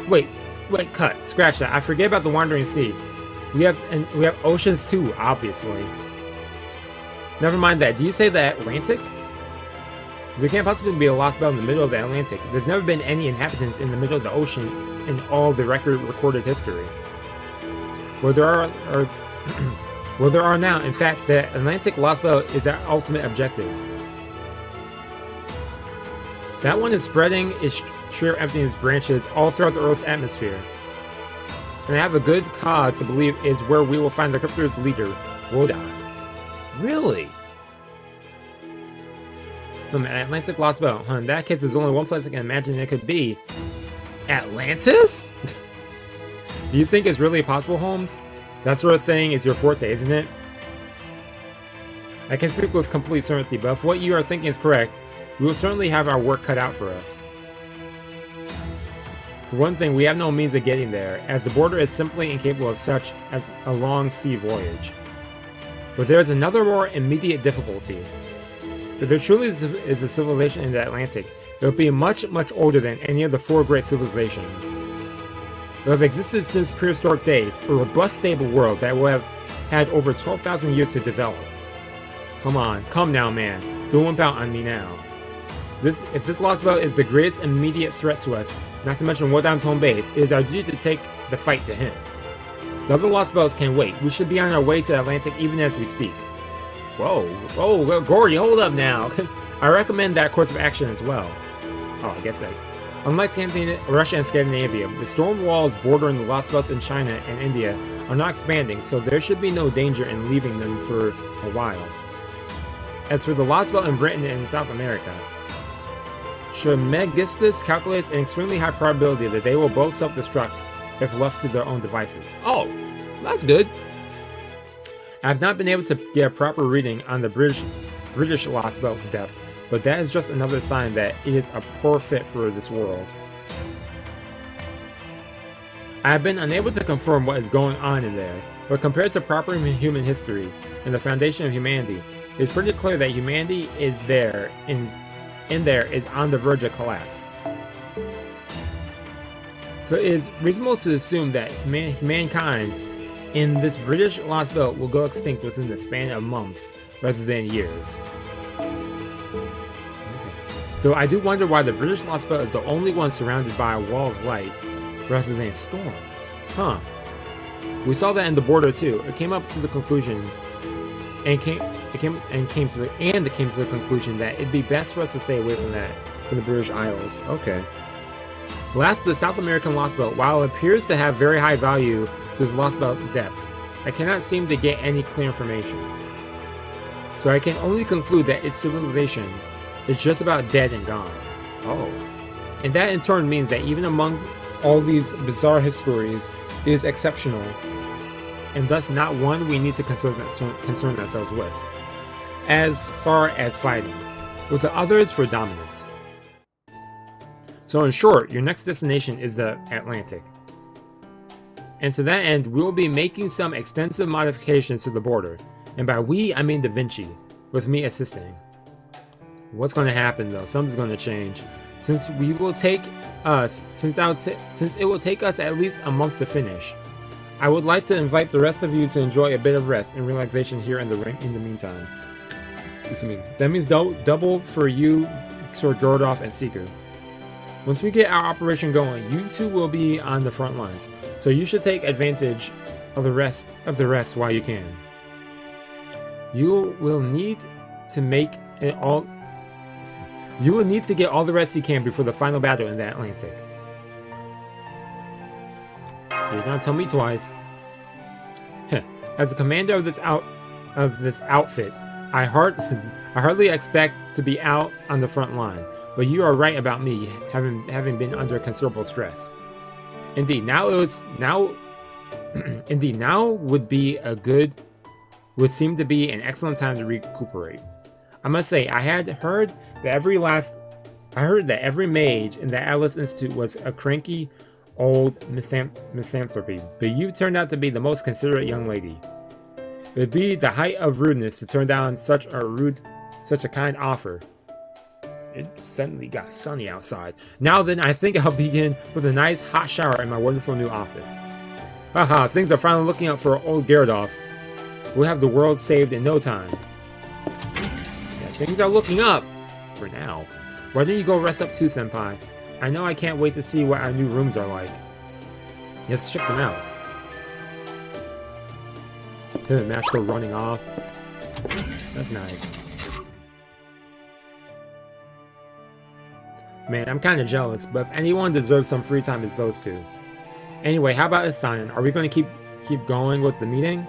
Wait, cut. Scratch that. I forget about the Wandering Sea. We have oceans too, obviously. Never mind that. Do you say the Atlantic? There can't possibly be a Lost Belt in the middle of the Atlantic. There's never been any inhabitants in the middle of the ocean in all the recorded history. Well, there are now. In fact, the Atlantic Lost Belt is our ultimate objective. That one is spreading its sheer emptiness branches all throughout the Earth's atmosphere. And I have a good cause to believe is where we will find the Cryptor's leader, Wodan. Really? Atlantic Lost Belt. Huh, in that case, there's only one place I can imagine it could be. Atlantis? Do you think it's really possible, Holmes? That sort of thing is your forte, isn't it? I can speak with complete certainty, but if what you are thinking is correct, we will certainly have our work cut out for us. For one thing, we have no means of getting there, as the border is simply incapable of such as a long sea voyage. But there is another more immediate difficulty. If there truly is a civilization in the Atlantic, it would be much, much older than any of the 4 great civilizations. will have existed since prehistoric days, a robust, stable world that will have had over 12,000 years to develop. Come on, come now, man. Don't wimp out on me now. If this Lostbelt is the greatest immediate threat to us, not to mention Wodam's home base, it is our duty to take the fight to him. The other Lostbelts can wait. We should be on our way to Atlantic even as we speak. Whoa, Gordy, hold up now. I recommend that course of action as well. Oh, I guess so. Unlike Russia and Scandinavia, the storm walls bordering the Lostbelts in China and India are not expanding, so there should be no danger in leaving them for a while. As for the Lostbelt in Britain and South America, Trismegistus calculates an extremely high probability that they will both self-destruct if left to their own devices. Oh, that's good. I have not been able to get a proper reading on the British Lostbelt's depth, but that is just another sign that it is a poor fit for this world. I have been unable to confirm what is going on in there, but compared to proper human history and the foundation of humanity, it's pretty clear that humanity is there is on the verge of collapse. So it is reasonable to assume that mankind in this British Lostbelt will go extinct within the span of months rather than years. Though I do wonder why the British Lostbelt is the only one surrounded by a wall of light rather than storms. Huh. We saw that in the border too. It came up to the conclusion and came to the conclusion that it'd be best for us to stay away from the British Isles. Okay. Last, the South American Lostbelt, while it appears to have very high value to its Lostbelt depth, I cannot seem to get any clear information. So I can only conclude that its civilization is just about dead and gone. Oh. And that in turn means that even among all these bizarre histories, it is exceptional, and thus not one we need to concern ourselves with, as far as fighting, with the others for dominance. So in short, your next destination is the Atlantic. And to that end, we will be making some extensive modifications to the border, and by we, I mean Da Vinci, with me assisting. What's going to happen though? Something's going to change. Since it will take us at least a month to finish, I would like to invite the rest of you to enjoy a bit of rest and relaxation here in the meantime. That means double for you, Sir Gurdolf and Seeker. Once we get our operation going, you two will be on the front lines, so you should take advantage of the rest while you can. You will need to get all the rest you can before the final battle in the Atlantic. You're gonna tell me twice. As the commander of this outfit, I hardly expect to be out on the front line, but you are right about me having been under considerable stress. Indeed, now would seem to be an excellent time to recuperate. I must say, I heard that every mage in the Atlas Institute was a cranky old misanthropy, but you turned out to be the most considerate young lady. It would be the height of rudeness to turn down such a kind offer. It suddenly got sunny outside. Now then, I think I'll begin with a nice hot shower in my wonderful new office. Haha, things are finally looking up for old Gyarados. We'll have the world saved in no time. Yeah, things are looking up. For now. Why don't you go rest up too, Senpai? I know I can't wait to see what our new rooms are like. Let's check them out. Mashko running off. That's nice. Man, I'm kind of jealous, but if anyone deserves some free time, it's those two. Anyway, how about a sign? Are we going to keep going with the meeting?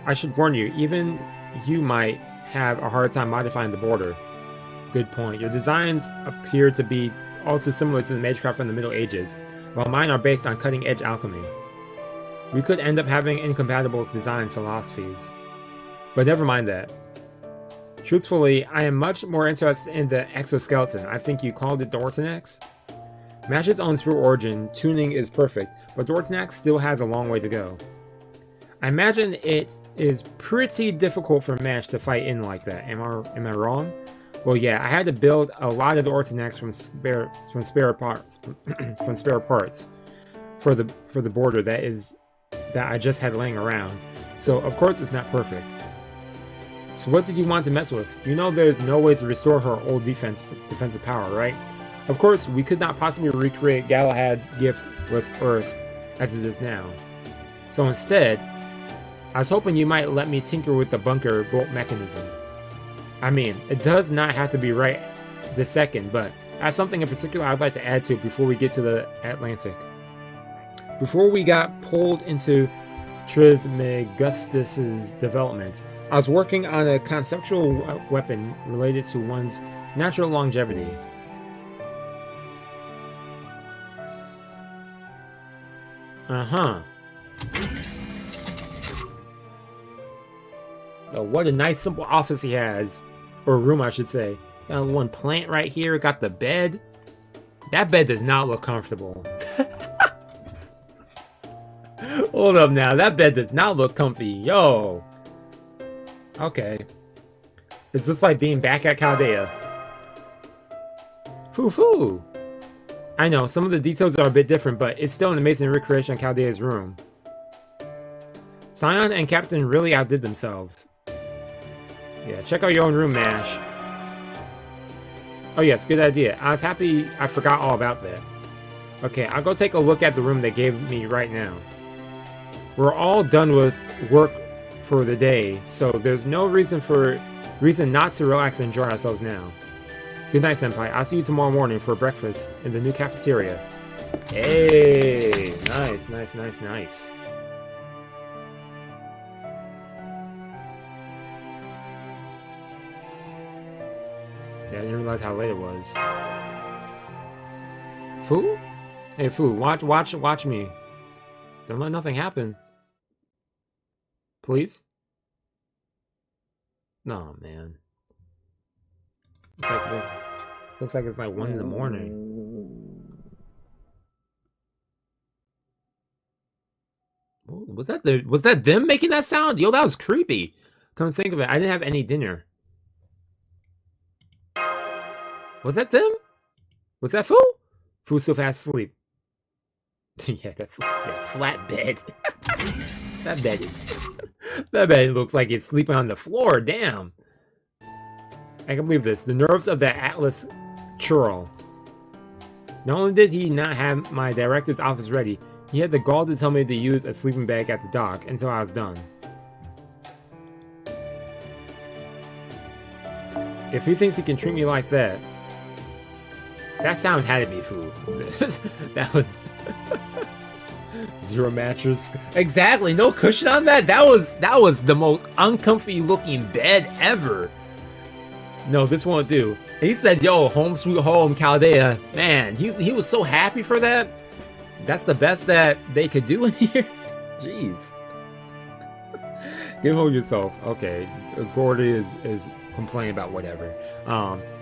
I should warn you, even you might have a hard time modifying the border. Good point. Your designs appear to be all too similar to the magecraft from the Middle Ages, while mine are based on cutting-edge alchemy. We could end up having incompatible design philosophies. But never mind that. Truthfully, I am much more interested in the exoskeleton. I think you called it the Ortanax? Mash's own spirit origin tuning is perfect, but the Ortanax still has a long way to go. I imagine it is pretty difficult for Mash to fight in like that. Am I wrong? Well, yeah, I had to build a lot of the Ortanax from spare parts. for the border that I just had laying around. So of course it's not perfect. So what did you want to mess with? You know there's no way to restore her old defensive power, right? Of course, we could not possibly recreate Galahad's gift with Earth as it is now. So instead, I was hoping you might let me tinker with the bunker bolt mechanism. I mean, it does not have to be right this second, but that's something in particular I'd like to add to before we get to the Atlantic. Before we got pulled into Trismegistus's development, I was working on a conceptual weapon related to one's natural longevity. Uh-huh. Oh, what a nice simple office he has. Or room, I should say. Got one plant right here, got the bed. That bed does not look comfortable. Hold up now, that bed does not look comfy. Yo. Okay. It's just like being back at Chaldea. Foo-foo. I know, some of the details are a bit different, but it's still an amazing recreation of Chaldea's room. Scion and Captain really outdid themselves. Yeah, check out your own room, Nash. Oh yes, good idea. I was happy I forgot all about that. Okay, I'll go take a look at the room they gave me right now. We're all done with work for the day, so there's no reason not to relax and enjoy ourselves now. Good night, Senpai. I'll see you tomorrow morning for breakfast in the new cafeteria. Hey! Nice, nice, nice, nice. Yeah, I didn't realize how late it was. Fu? Hey, Fu, watch me. Don't let nothing happen. Please? No, man. Looks like it's like 1 in the morning. Was that them making that sound? Yo, that was creepy. Come think of it, I didn't have any dinner. Was that them? Was that Fu? Fu's so fast asleep. Yeah, that flat bed. That bed looks like it's sleeping on the floor. Damn. I can believe this. The nerves of that Atlas churl. Not only did he not have my director's office ready, he had the gall to tell me to use a sleeping bag at the dock until I was done. If he thinks he can treat me like that, that sound had to be Fu. That was zero mattress. Exactly, no cushion on that. That was the most uncomfy looking bed ever. No, this won't do. He said, "Yo, home sweet home, Chaldea." Man, he was so happy for that. That's the best that they could do in here. Jeez. Get hold of yourself. Okay, Gordy is complaining about whatever.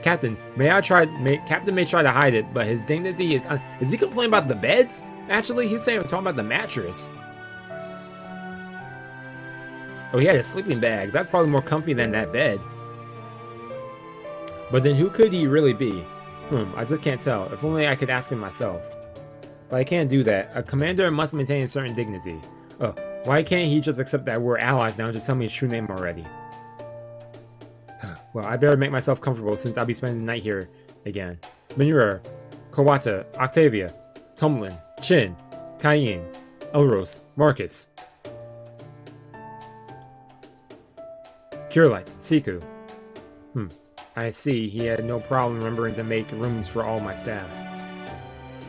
Captain may try to hide it, but his dignity is he complaining about the beds? Actually, he's saying talking about the mattress. Oh, he had a sleeping bag. That's probably more comfy than that bed. But then who could he really be? I just can't tell. If only I could ask him myself. But I can't do that. A commander must maintain a certain dignity. Oh, why can't he just accept that we're allies now and just tell me his true name already? Well, I better make myself comfortable since I'll be spending the night here again. Minura, Kawata, Octavia, Tumlin, Chin, Cayenne, Elros, Marcus, Curelight, Seku. I see, he had no problem remembering to make rooms for all my staff.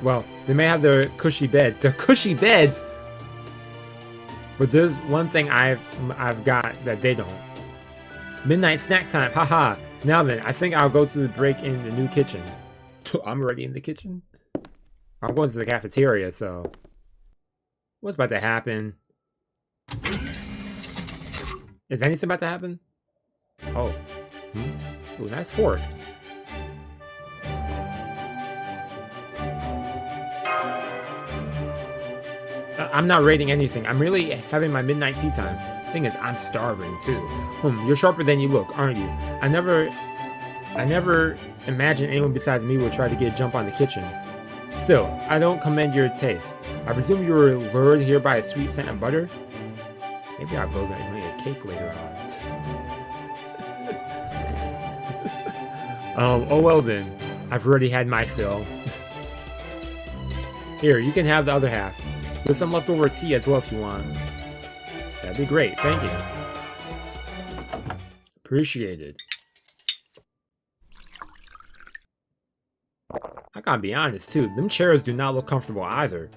Well, they may have their cushy beds. Their cushy beds! But there's one thing I've got that they don't. Midnight snack time, haha. Now then, I think I'll go to the break in the new kitchen. I'm already in the kitchen? I'm going to the cafeteria, so... What's about to happen? Is anything about to happen? Oh. Ooh, nice fork. I'm not rating anything. I'm really having my midnight tea time. Thing is, I'm starving too. You're sharper than you look, aren't you? I never imagined anyone besides me would try to get a jump on the kitchen. Still, I don't commend your taste. I presume you were lured here by a sweet scent of butter? Maybe I'll go and make a cake later on. Oh well then. I've already had my fill. Here, you can have the other half. With some leftover tea as well if you want. That'd be great, thank you. Appreciated. I gotta be honest too, them chairs do not look comfortable either.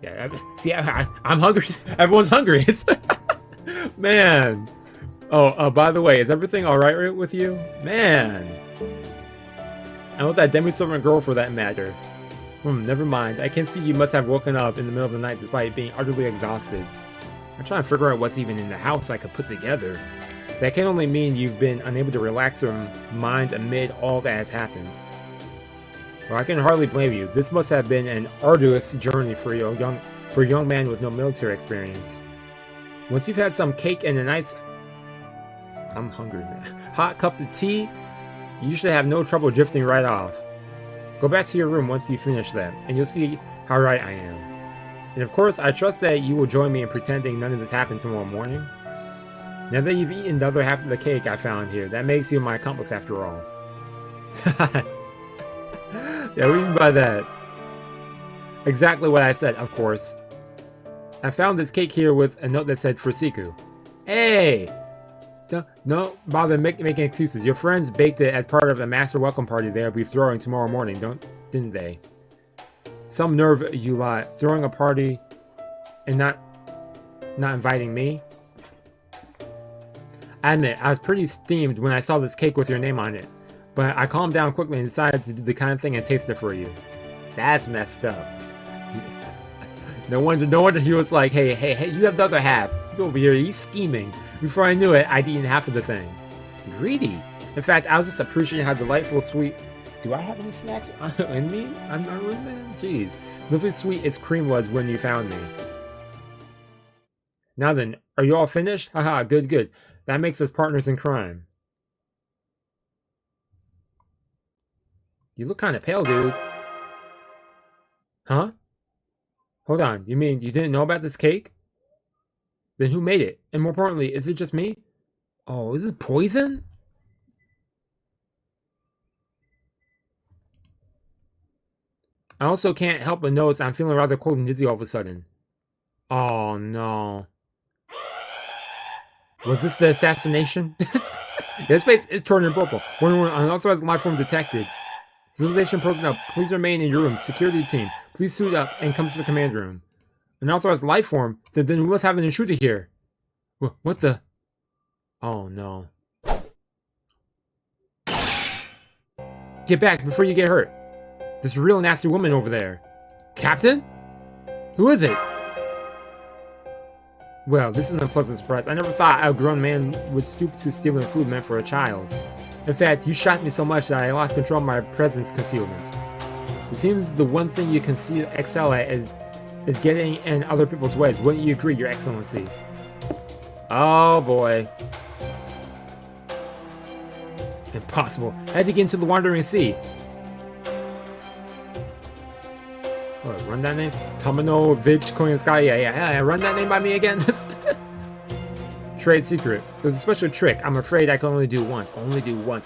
Yeah, see, I'm hungry. Everyone's hungry. Man. Oh, by the way, is everything alright with you? Man. And with that demi-servant girl for that matter. Never mind. I can see you must have woken up in the middle of the night despite being utterly exhausted. I'm trying to figure out what's even in the house I could put together. That can only mean you've been unable to relax your mind amid all that has happened. Well, I can hardly blame you. This must have been an arduous journey for a young man with no military experience. Once you've had some cake and a nice... I'm hungry, man. Hot cup of tea, you should have no trouble drifting right off. Go back to your room once you finish that, and you'll see how right I am. And of course, I trust that you will join me in pretending none of this happened tomorrow morning. Now that you've eaten the other half of the cake I found here, that makes you my accomplice after all. Yeah, what do you mean by that? Exactly what I said, of course. I found this cake here with a note that said for Seku. Hey! Don't bother making excuses. Your friends baked it as part of a master welcome party they'll be throwing tomorrow morning, didn't they? Some nerve, you lot, throwing a party and not inviting me? I admit, I was pretty steamed when I saw this cake with your name on it, but I calmed down quickly and decided to do the kind of thing and taste it for you. That's messed up. No wonder he was like, hey, you have the other half. He's over here, he's scheming. Before I knew it, I'd eaten half of the thing. Greedy. In fact, I was just appreciating how delightful sweet... Do I have any snacks in me? I'm not really, man. Jeez. Look how sweet its cream was when you found me. Now then, are you all finished? Haha, good. That makes us partners in crime. You look kind of pale, dude. Huh? Hold on, you mean you didn't know about this cake? Then who made it? And more importantly, is it just me? Oh, is it poison? I also can't help but notice I'm feeling rather cold and dizzy all of a sudden. Oh no. Was this the assassination? His face is turning purple. One unauthorized life form detected. Civilization personnel, please remain in your room. Security team, please suit up and come to the command room. Unauthorized life form? Then we must have an intruder here. What the? Oh no. Get back before you get hurt. This real nasty woman over there. Captain? Who is it? Well, this is an unpleasant surprise. I never thought a grown man would stoop to stealing food meant for a child. In fact, you shocked me so much that I lost control of my presence concealment. It seems the one thing you can excel at is getting in other people's ways. Wouldn't you agree, Your Excellency? Oh boy. Impossible. I had to get into the Wandering Sea. What, run that name? Tamino Vich Koyansky. Yeah, run that name by me again? Trade secret. It was a special trick. I'm afraid I can only do once.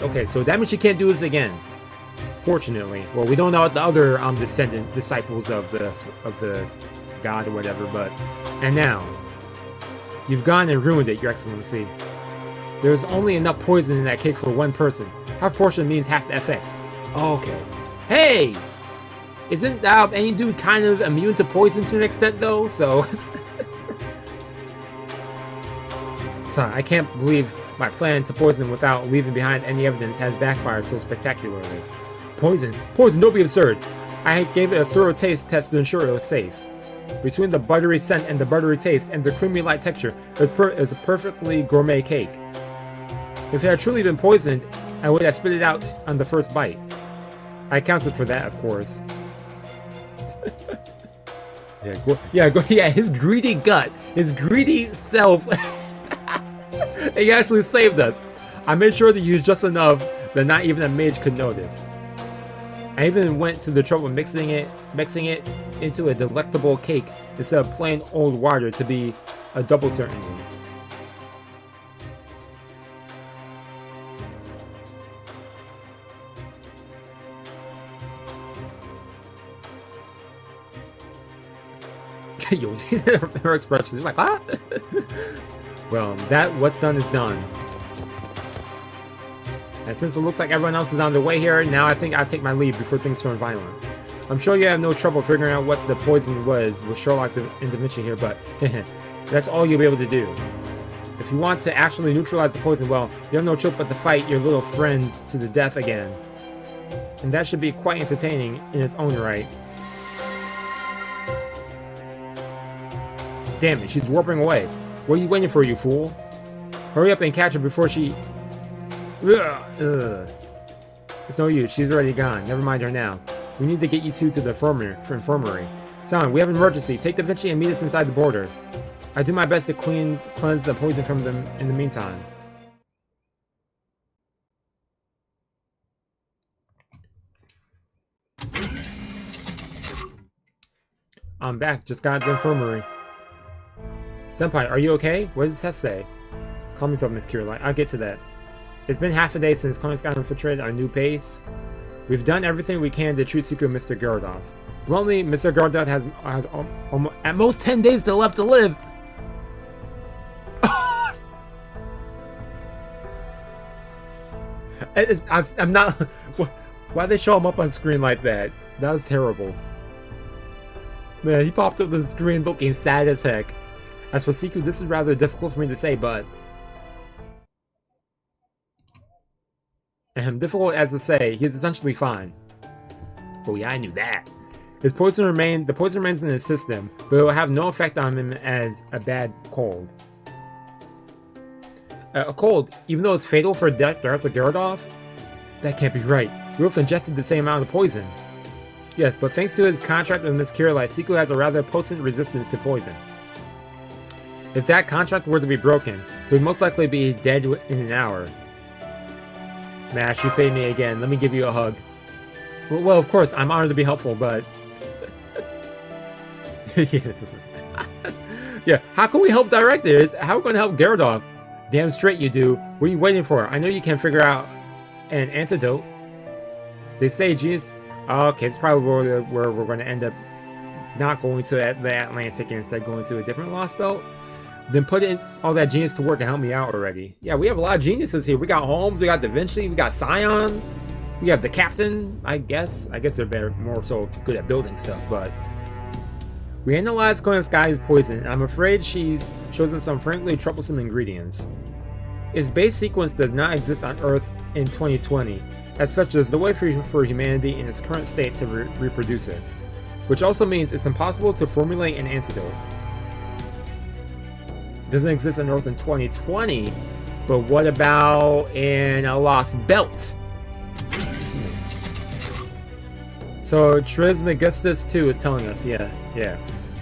Okay, so that means you can't do this again. Fortunately. Well, we don't know what the other disciples of the god or whatever, but... And now, you've gone and ruined it, Your Excellency. There's only enough poison in that cake for one person. Half portion means half the effect. Okay. Hey! Isn't any dude kind of immune to poison to an extent, though? So... Sorry, I can't believe my plan to poison without leaving behind any evidence has backfired so spectacularly. Poison? Poison, don't be absurd. I gave it a thorough taste test to ensure it was safe. Between the buttery scent and the buttery taste and the creamy light texture, it was a perfectly gourmet cake. If it had truly been poisoned, I would have spit it out on the first bite. I accounted for that, of course. Yeah, his greedy gut, his greedy self... He actually saved us. I made sure to use just enough that not even a mage could notice. I even went to the trouble of mixing it into a delectable cake instead of plain old water to be a double certainty. Yo, her expression is like, ah. Well, what's done is done. And since it looks like everyone else is on their way here, now I think I'll take my leave before things turn violent. I'm sure you have no trouble figuring out what the poison was with Sherlock and Da Vinci here, but that's all you'll be able to do. If you want to actually neutralize the poison, well, you have no choice but to fight your little friends to the death again. And that should be quite entertaining in its own right. Damn it, she's warping away. What are you waiting for, you fool? Hurry up and catch her before she... Ugh. It's no use, she's already gone. Never mind her now. We need to get you two to the infirmary. Son, we have an emergency. Take Da Vinci and meet us inside the border. I do my best to cleanse the poison from them in the meantime. I'm back, just got the infirmary. Senpai, are you okay? What does that say? Calm yourself, Miss Caroline. I'll get to that. It's been half a day since Kongs got infiltrated our new base. We've done everything we can to treat Seku and Mr. Gerdov. Bluntly, Mr. Gerdov has at most 10 days left to live. I'm not... Why'd they show him up on screen like that? That was terrible. Man, he popped up the screen looking sad as heck. As for Seku, this is rather difficult for me to say, but... difficult as to say, he's essentially fine. Oh yeah, I knew that. The poison remains in his system, but it will have no effect on him as a bad cold. A cold, even though it's fatal for Dr. Gerdov? That can't be right. We both ingested the same amount of poison. Yes, but thanks to his contract with Miss Caroline, Seku has a rather potent resistance to poison. If that contract were to be broken, he would most likely be dead in an hour. Mash, you saved me again. Let me give you a hug. Well, of course, I'm honored to be helpful, but... yeah, how can we help directors? How are we going to help Gerdov? Damn straight you do. What are you waiting for? I know you can figure out an antidote. They say genius... Okay, it's probably where we're going to end up not going to the Atlantic and instead going to a different Lostbelt. Then put in all that genius to work and help me out already. Yeah, we have a lot of geniuses here. We got Holmes, we got Da Vinci, we got Scion, we have the Captain, I guess. I guess they're better, more so good at building stuff, but... We analyzed Koyaa's poison, and I'm afraid she's chosen some frankly troublesome ingredients. Its base sequence does not exist on Earth in 2020. As such, there's no way for humanity in its current state to reproduce it. Which also means it's impossible to formulate an antidote. Doesn't exist on Earth in 2020, but what about in a Lostbelt? So Trismegistus 2 is telling us, yeah.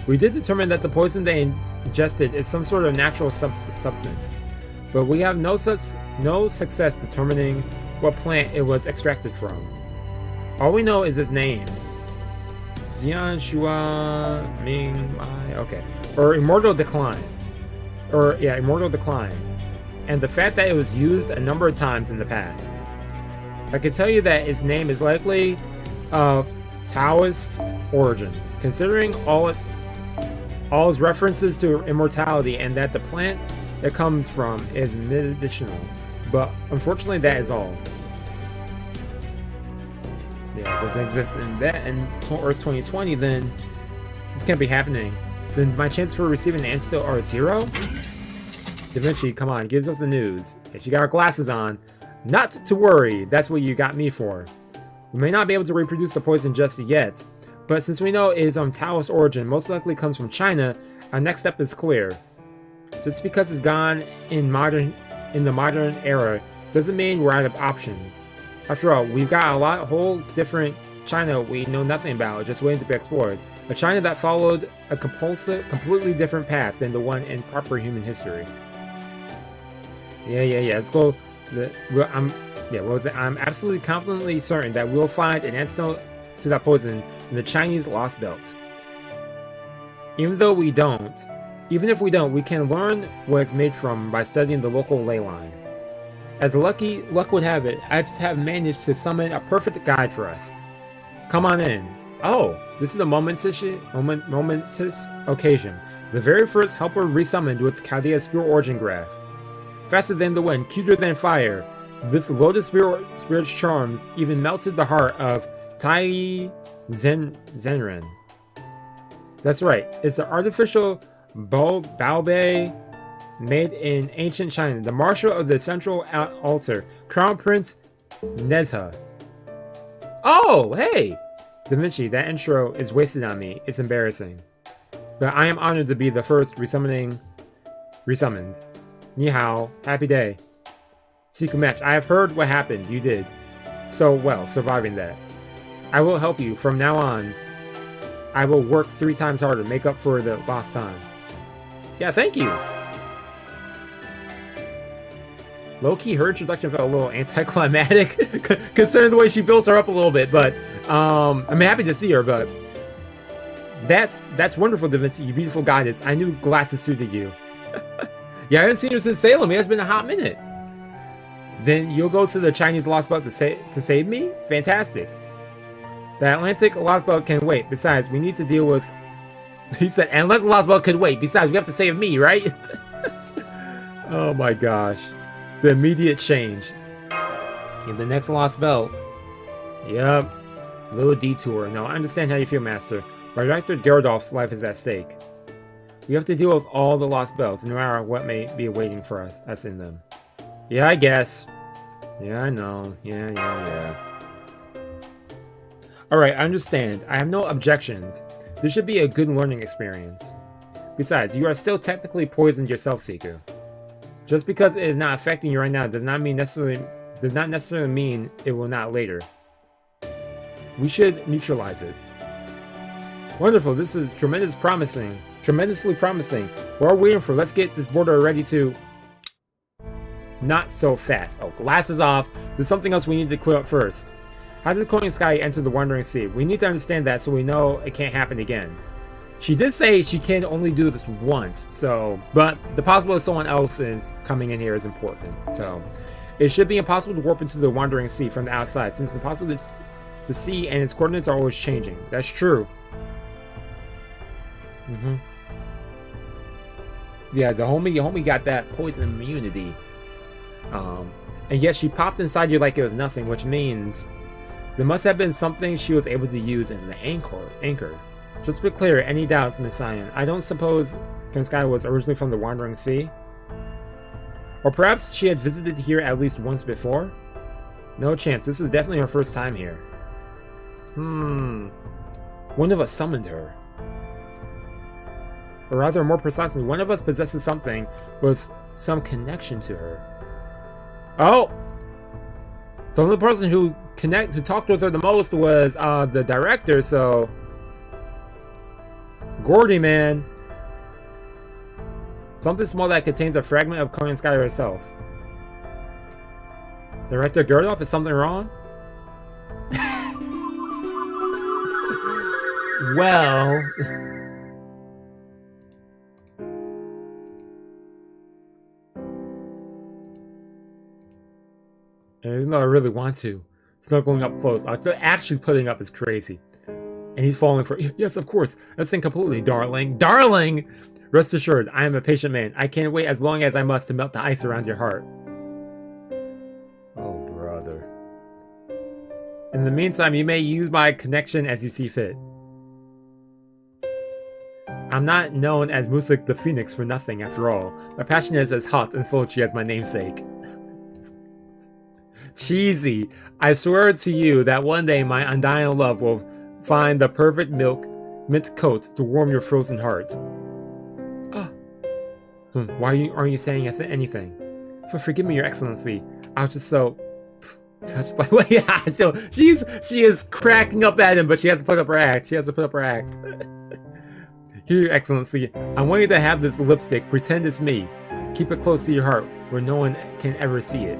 We did determine that the poison they ingested is some sort of natural substance, but we have no success determining what plant it was extracted from. All we know is its name. Xian Shua Ming Mai, okay. Or Immortal Decline. Immortal Decline. And the fact that it was used a number of times in the past. I can tell you that its name is likely of Taoist origin, considering all its references to immortality and that the plant it comes from is medicinal. But unfortunately, that is all. Yeah, it doesn't exist in Earth 2020, then this can't be happening. Then my chances for receiving the antidote are 0? Da Vinci, come on, give us the news. If you got our glasses on, not to worry, that's what you got me for. We may not be able to reproduce the poison just yet, but since we know it is of Taoist origin, most likely comes from China, our next step is clear. Just because it's gone in the modern era, doesn't mean we're out of options. After all, we've got a whole different China we know nothing about, just waiting to be explored. A China that followed a completely different path than the one in proper human history. Yeah, let's go. Yeah, what was it? I'm absolutely confidently certain that we'll find an antidote to that poison in the Chinese Lostbelt. Even if we don't, we can learn what it's made from by studying the local ley line. As luck would have it, I just have managed to summon a perfect guide for us. Come on in. Oh, this is a momentous occasion. The very first helper resummoned with Chaldea's Spirit Origin Graph. Faster than the wind, cuter than fire, this Lotus Spirit's charms even melted the heart of Tai Zenren. That's right, it's the artificial Baobei made in ancient China, the marshal of the central altar, Crown Prince Nezha. Oh, hey! Da Vinci, that intro is wasted on me. It's embarrassing. But I am honored to be the first resummoned. Ni hao, happy day. Seku match, I have heard what happened. You did so well surviving that. I will help you. From now on, I will work 3 times harder, make up for the lost time. Yeah, thank you. Low-key, her introduction felt a little anticlimactic, considering the way she built her up a little bit, but I'm happy to see her, but that's wonderful, Da Vinci, you beautiful goddess. I knew glasses suited you. Yeah, I haven't seen her since Salem. It has been a hot minute. Then you'll go to the Chinese Lostbelt to save me? Fantastic. The Atlantic Lostbelt can wait. Besides, we need to deal with... He said, and let the Lostbelt can wait. Besides, we have to save me, right? Oh my gosh. The immediate change. In the next Lostbelt. Yep. Little detour. Now, I understand how you feel, Master. But Director Gyarados' life is at stake. We have to deal with all the Lostbelts, no matter what may be awaiting for us in them. Yeah, I guess. Yeah, I know. Yeah. Alright, I understand. I have no objections. This should be a good learning experience. Besides, you are still technically poisoned yourself, Seku. Just because it is not affecting you right now does not necessarily mean it will not later. We should neutralize it. Wonderful, this is tremendously promising. What are we waiting for? Let's get this border ready to... Not so fast. Oh, glasses off. There's something else we need to clear up first. How did the Coin Sky enter the Wandering Sea? We need to understand that so we know it can't happen again. She did say she can only do this once, so... But the possibility of someone else is coming in here is important, so... It should be impossible to warp into the Wandering Sea from the outside, since the possibility to see and its coordinates are always changing. That's true. Yeah, the homie got that poison immunity. And yet she popped inside you like it was nothing, which means... There must have been something she was able to use as an anchor. Just to be clear, any doubts, Miss Cyan? I don't suppose Coin Sky was originally from the Wandering Sea? Or perhaps she had visited here at least once before? No chance, this was definitely her first time here. One of us summoned her. Or rather, more precisely, one of us possesses something with some connection to her. Oh! The only person who talked with her the most was the director, so... Gordy, man. Something small that contains a fragment of Coin Sky herself. Director Gyarados, is something wrong? Well... Even though I really want to, it's not going up close. Actually putting up is crazy. And he's falling for... Yes, of course. That's completely, darling. Darling! Rest assured, I am a patient man. I can't wait as long as I must to melt the ice around your heart. Oh, brother. In the meantime, you may use my connection as you see fit. I'm not known as Musik the Phoenix for nothing, after all. My passion is as hot and sultry as my namesake. Cheesy. I swear to you that one day my undying love will find the perfect mint coat to warm your frozen heart. Why aren't you saying anything? Forgive me, Your Excellency. I was just so touched by what... Yeah, so she is cracking up at him, but she has to put up her act. Here, Your Excellency, I want you to have this lipstick. Pretend it's me. Keep it close to your heart, where no one can ever see it.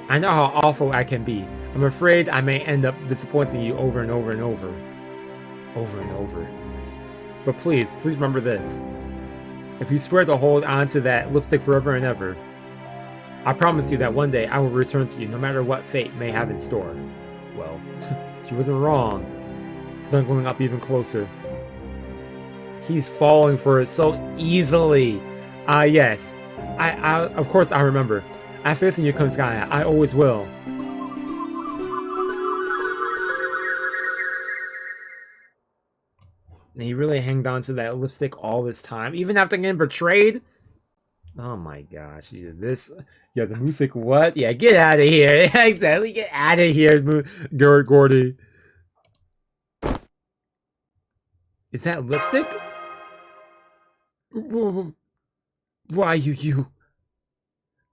I know how awful I can be. I'm afraid I may end up disappointing you over and over and over. Over and over. But please remember this. If you swear to hold on to that lipstick forever and ever, I promise you that one day I will return to you no matter what fate may have in store. Well, she wasn't wrong. Snuggling up even closer. He's falling for it so easily. Yes. I of course I remember. I have faith in you, Kunskaya. I always will. And he really hanged on to that lipstick all this time, even after getting betrayed? Oh my gosh, yeah, the music, what? Yeah, get out of here. Exactly, get out of here, Gordy. Is that lipstick? Why you?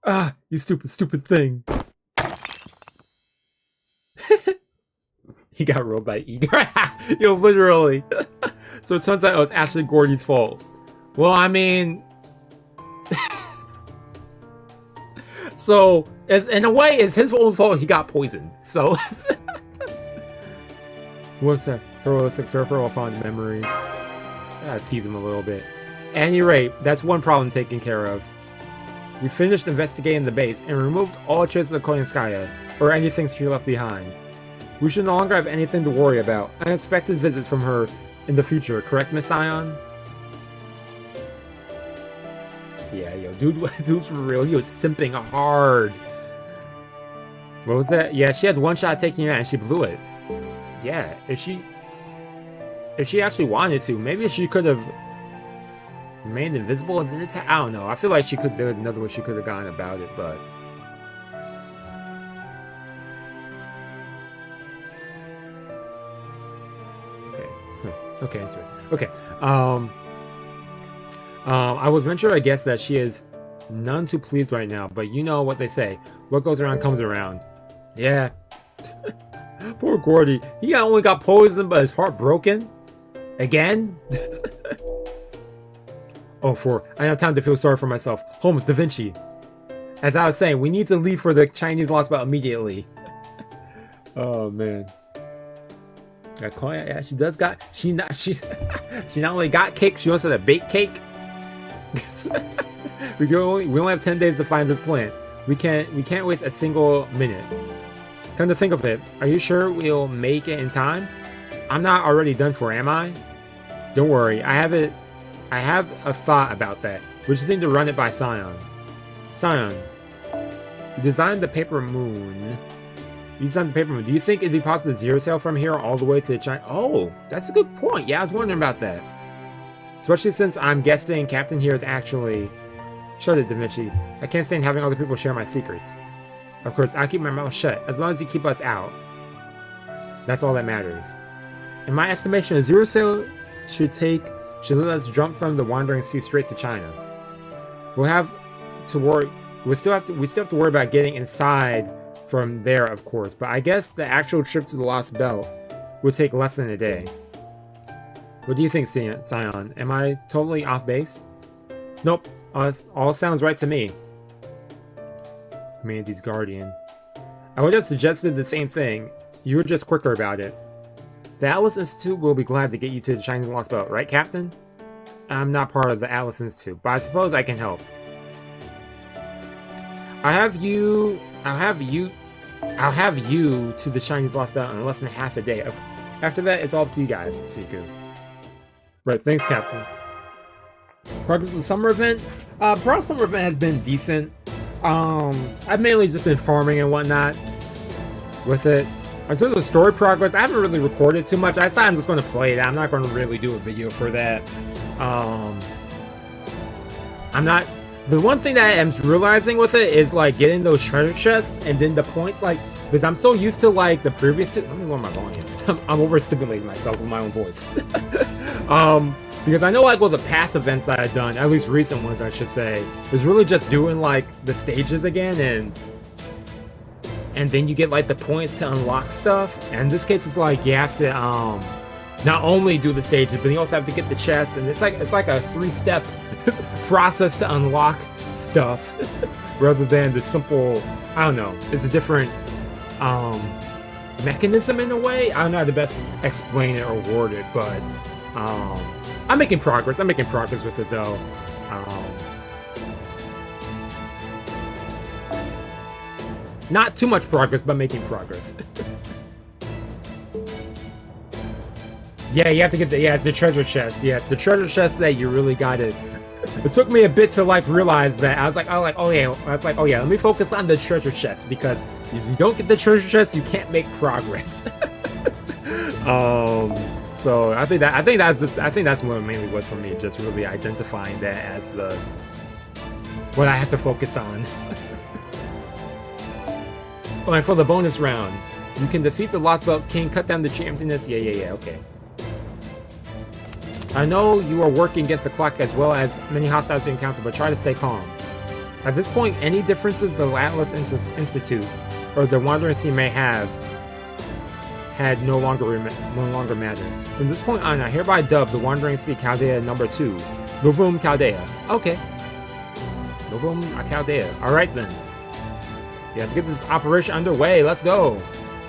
Ah, you stupid thing. He got rolled by Igor. Yo, literally. So it turns out it was actually Gordy's fault. Well, I mean... so, in a way, it's his own fault he got poisoned. So... What's that? Farewell fond memories. I'll tease him a little bit. At any rate, that's one problem taken care of. We finished investigating the base and removed all traces of Koyanskaya, or anything she left behind. We should no longer have anything to worry about. Unexpected visits from her in the future, correct, Miss Ion? Yeah, yo, dude's for real. He was simping hard. What was that? Yeah, she had one shot taking it and she blew it. Yeah, if she actually wanted to, maybe she could have remained invisible and then I don't know. I feel like there was another way she could have gone about it, but okay, interesting. Okay. I would venture a guess that she is none too pleased right now, but you know what they say. What goes around comes around. Yeah. Poor Gordy. He only got poisoned, but his heart broken. Again? Oh, I have time to feel sorry for myself. Holmes, Da Vinci. As I was saying, we need to leave for the Chinese Lostbelt immediately. Oh, man. Yeah, she does got she not only got cake, she also had a baked cake. we only have 10 days to find this plant. We can't waste a single minute. Come to think of it, are you sure we'll make it in time? I'm not already done for, am I? Don't worry, I have a thought about that. We just need to run it by Scion. Scion, you designed the paper moon. Do you think it'd be possible to zero sail from here all the way to China? Oh, that's a good point. Yeah, I was wondering about that. Especially since I'm guessing Captain here is actually... Shut it, Da Vinci. I can't stand having other people share my secrets. Of course, I'll keep my mouth shut, as long as you keep us out. That's all that matters. In my estimation, a zero sail should let us jump from the wandering sea straight to China. We still have to worry about getting inside from there, of course, but I guess the actual trip to the Lostbelt would take less than a day. What do you think, Scion? Am I totally off base? Nope, all sounds right to me. Humanity's Guardian. I would have suggested the same thing. You were just quicker about it. The Atlas Institute will be glad to get you to the Chinese Lostbelt, right, Captain? I'm not part of the Atlas Institute, but I suppose I can help. I'll have you to the Chinese Lostbelt in less than half a day. After that, it's all up to you guys, Seku. Right, thanks, Captain. Progress of the summer event? Progress summer event has been decent. I've mainly just been farming and whatnot with it. In terms of story progress, I haven't really recorded too much. I decided I'm just going to play it. I'm not going to really do a video for that. The one thing that I'm realizing with it is like getting those treasure chests and then the points, like, because I'm so used to like the previous two. Let me lower my volume. I'm overstimulating myself with my own voice. Because I know like with the past events that I've done, at least recent ones I should say, is really just doing like the stages again and then you get like the points to unlock stuff. And in this case it's like you have to not only do the stages, but you also have to get the chest, and it's like a 3-step process to unlock stuff. rather than the simple, I don't know, it's a different mechanism in a way. I don't know how to best explain it or word it, but I'm making progress. I'm making progress with it though. Not too much progress, but making progress. Yeah, you have to get the, yeah, it's the treasure chest. Yeah, it's the treasure chest that you really got it. It took me a bit to like realize that. I was like, oh yeah, let me focus on the treasure chest, because if you don't get the treasure chest, you can't make progress. So I think that's what it mainly was for me, just really identifying that as the what I have to focus on. Oh, and for the bonus round, you can defeat the Lostbelt King, cut down the tree emptiness. Yeah, okay. I know you are working against the clock as well as many hostiles you encounter, but try to stay calm. At this point, any differences the Atlas Institute or the Wandering Sea may have had no longer matter. From this point on, I hereby dub the Wandering Sea Chaldea number 2, Novum Chaldea. Okay. Novum Chaldea. Alright then. Yeah, let's get this operation underway. Let's go.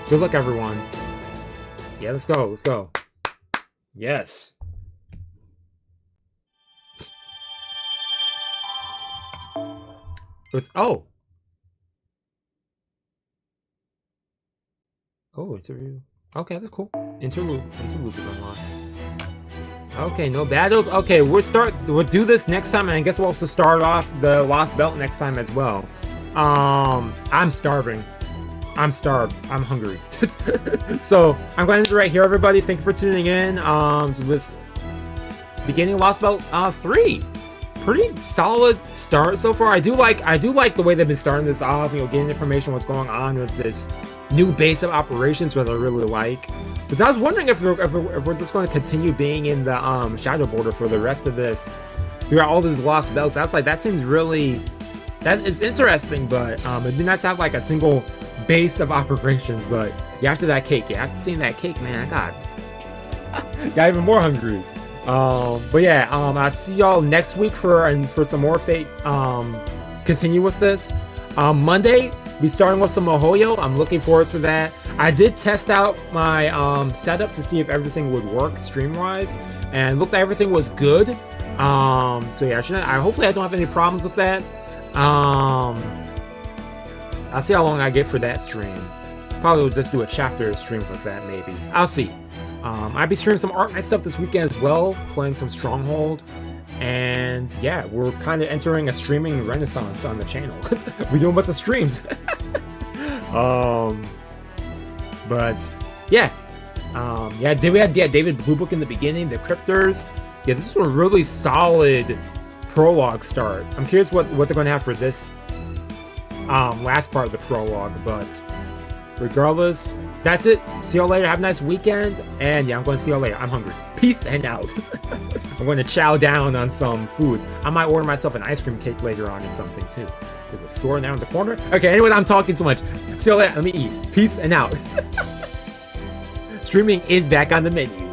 Good luck, everyone. Yeah, let's go. Let's go. Yes. Oh, interview. Okay, that's cool. Interlude is unlocked. Okay, no battles. Okay, we'll do this next time, and I guess we'll also start off the Lostbelt next time as well. I'm starving. I'm starved. I'm hungry. So I'm going to end it right here, everybody. Thank you for tuning in. So this beginning of Lostbelt 3. Pretty solid start so far. I do like the way they've been starting this off, getting information what's going on with this new base of operations, which I really like. Because I was wondering if we're just going to continue being in the shadow border for the rest of this, throughout all these Lostbelts. I was like, that seems really, that is interesting, but it'd be nice to have like a single base of operations. But yeah, after that cake, after seeing that cake, man, I got even more hungry. But yeah, I'll see y'all next week for some more Fate. Continue with this. Monday, we starting with some MiHoYo. I'm looking forward to that. I did test out my setup to see if everything would work stream-wise, and looked like everything was good. So yeah, hopefully I don't have any problems with that. I'll see how long I get for that stream. Probably will just do a chapter stream with that, maybe. I'll see. I'll be streaming some Art Night stuff this weekend as well, playing some Stronghold. And yeah, we're kind of entering a streaming renaissance on the channel. We do a bunch of streams. But yeah. We had David Bluebook in the beginning, the Cryptors. Yeah, this is a really solid prologue start. I'm curious what they're going to have for this last part of the prologue, but regardless, that's it. See y'all later. Have a nice weekend. And yeah, I'm going to see y'all later. I'm hungry. Peace and out. I'm going to chow down on some food. I might order myself an ice cream cake later on or something too. There's a store down in the corner. Okay, anyway, I'm talking too much. See y'all later. Let me eat. Peace and out. Streaming is back on the menu.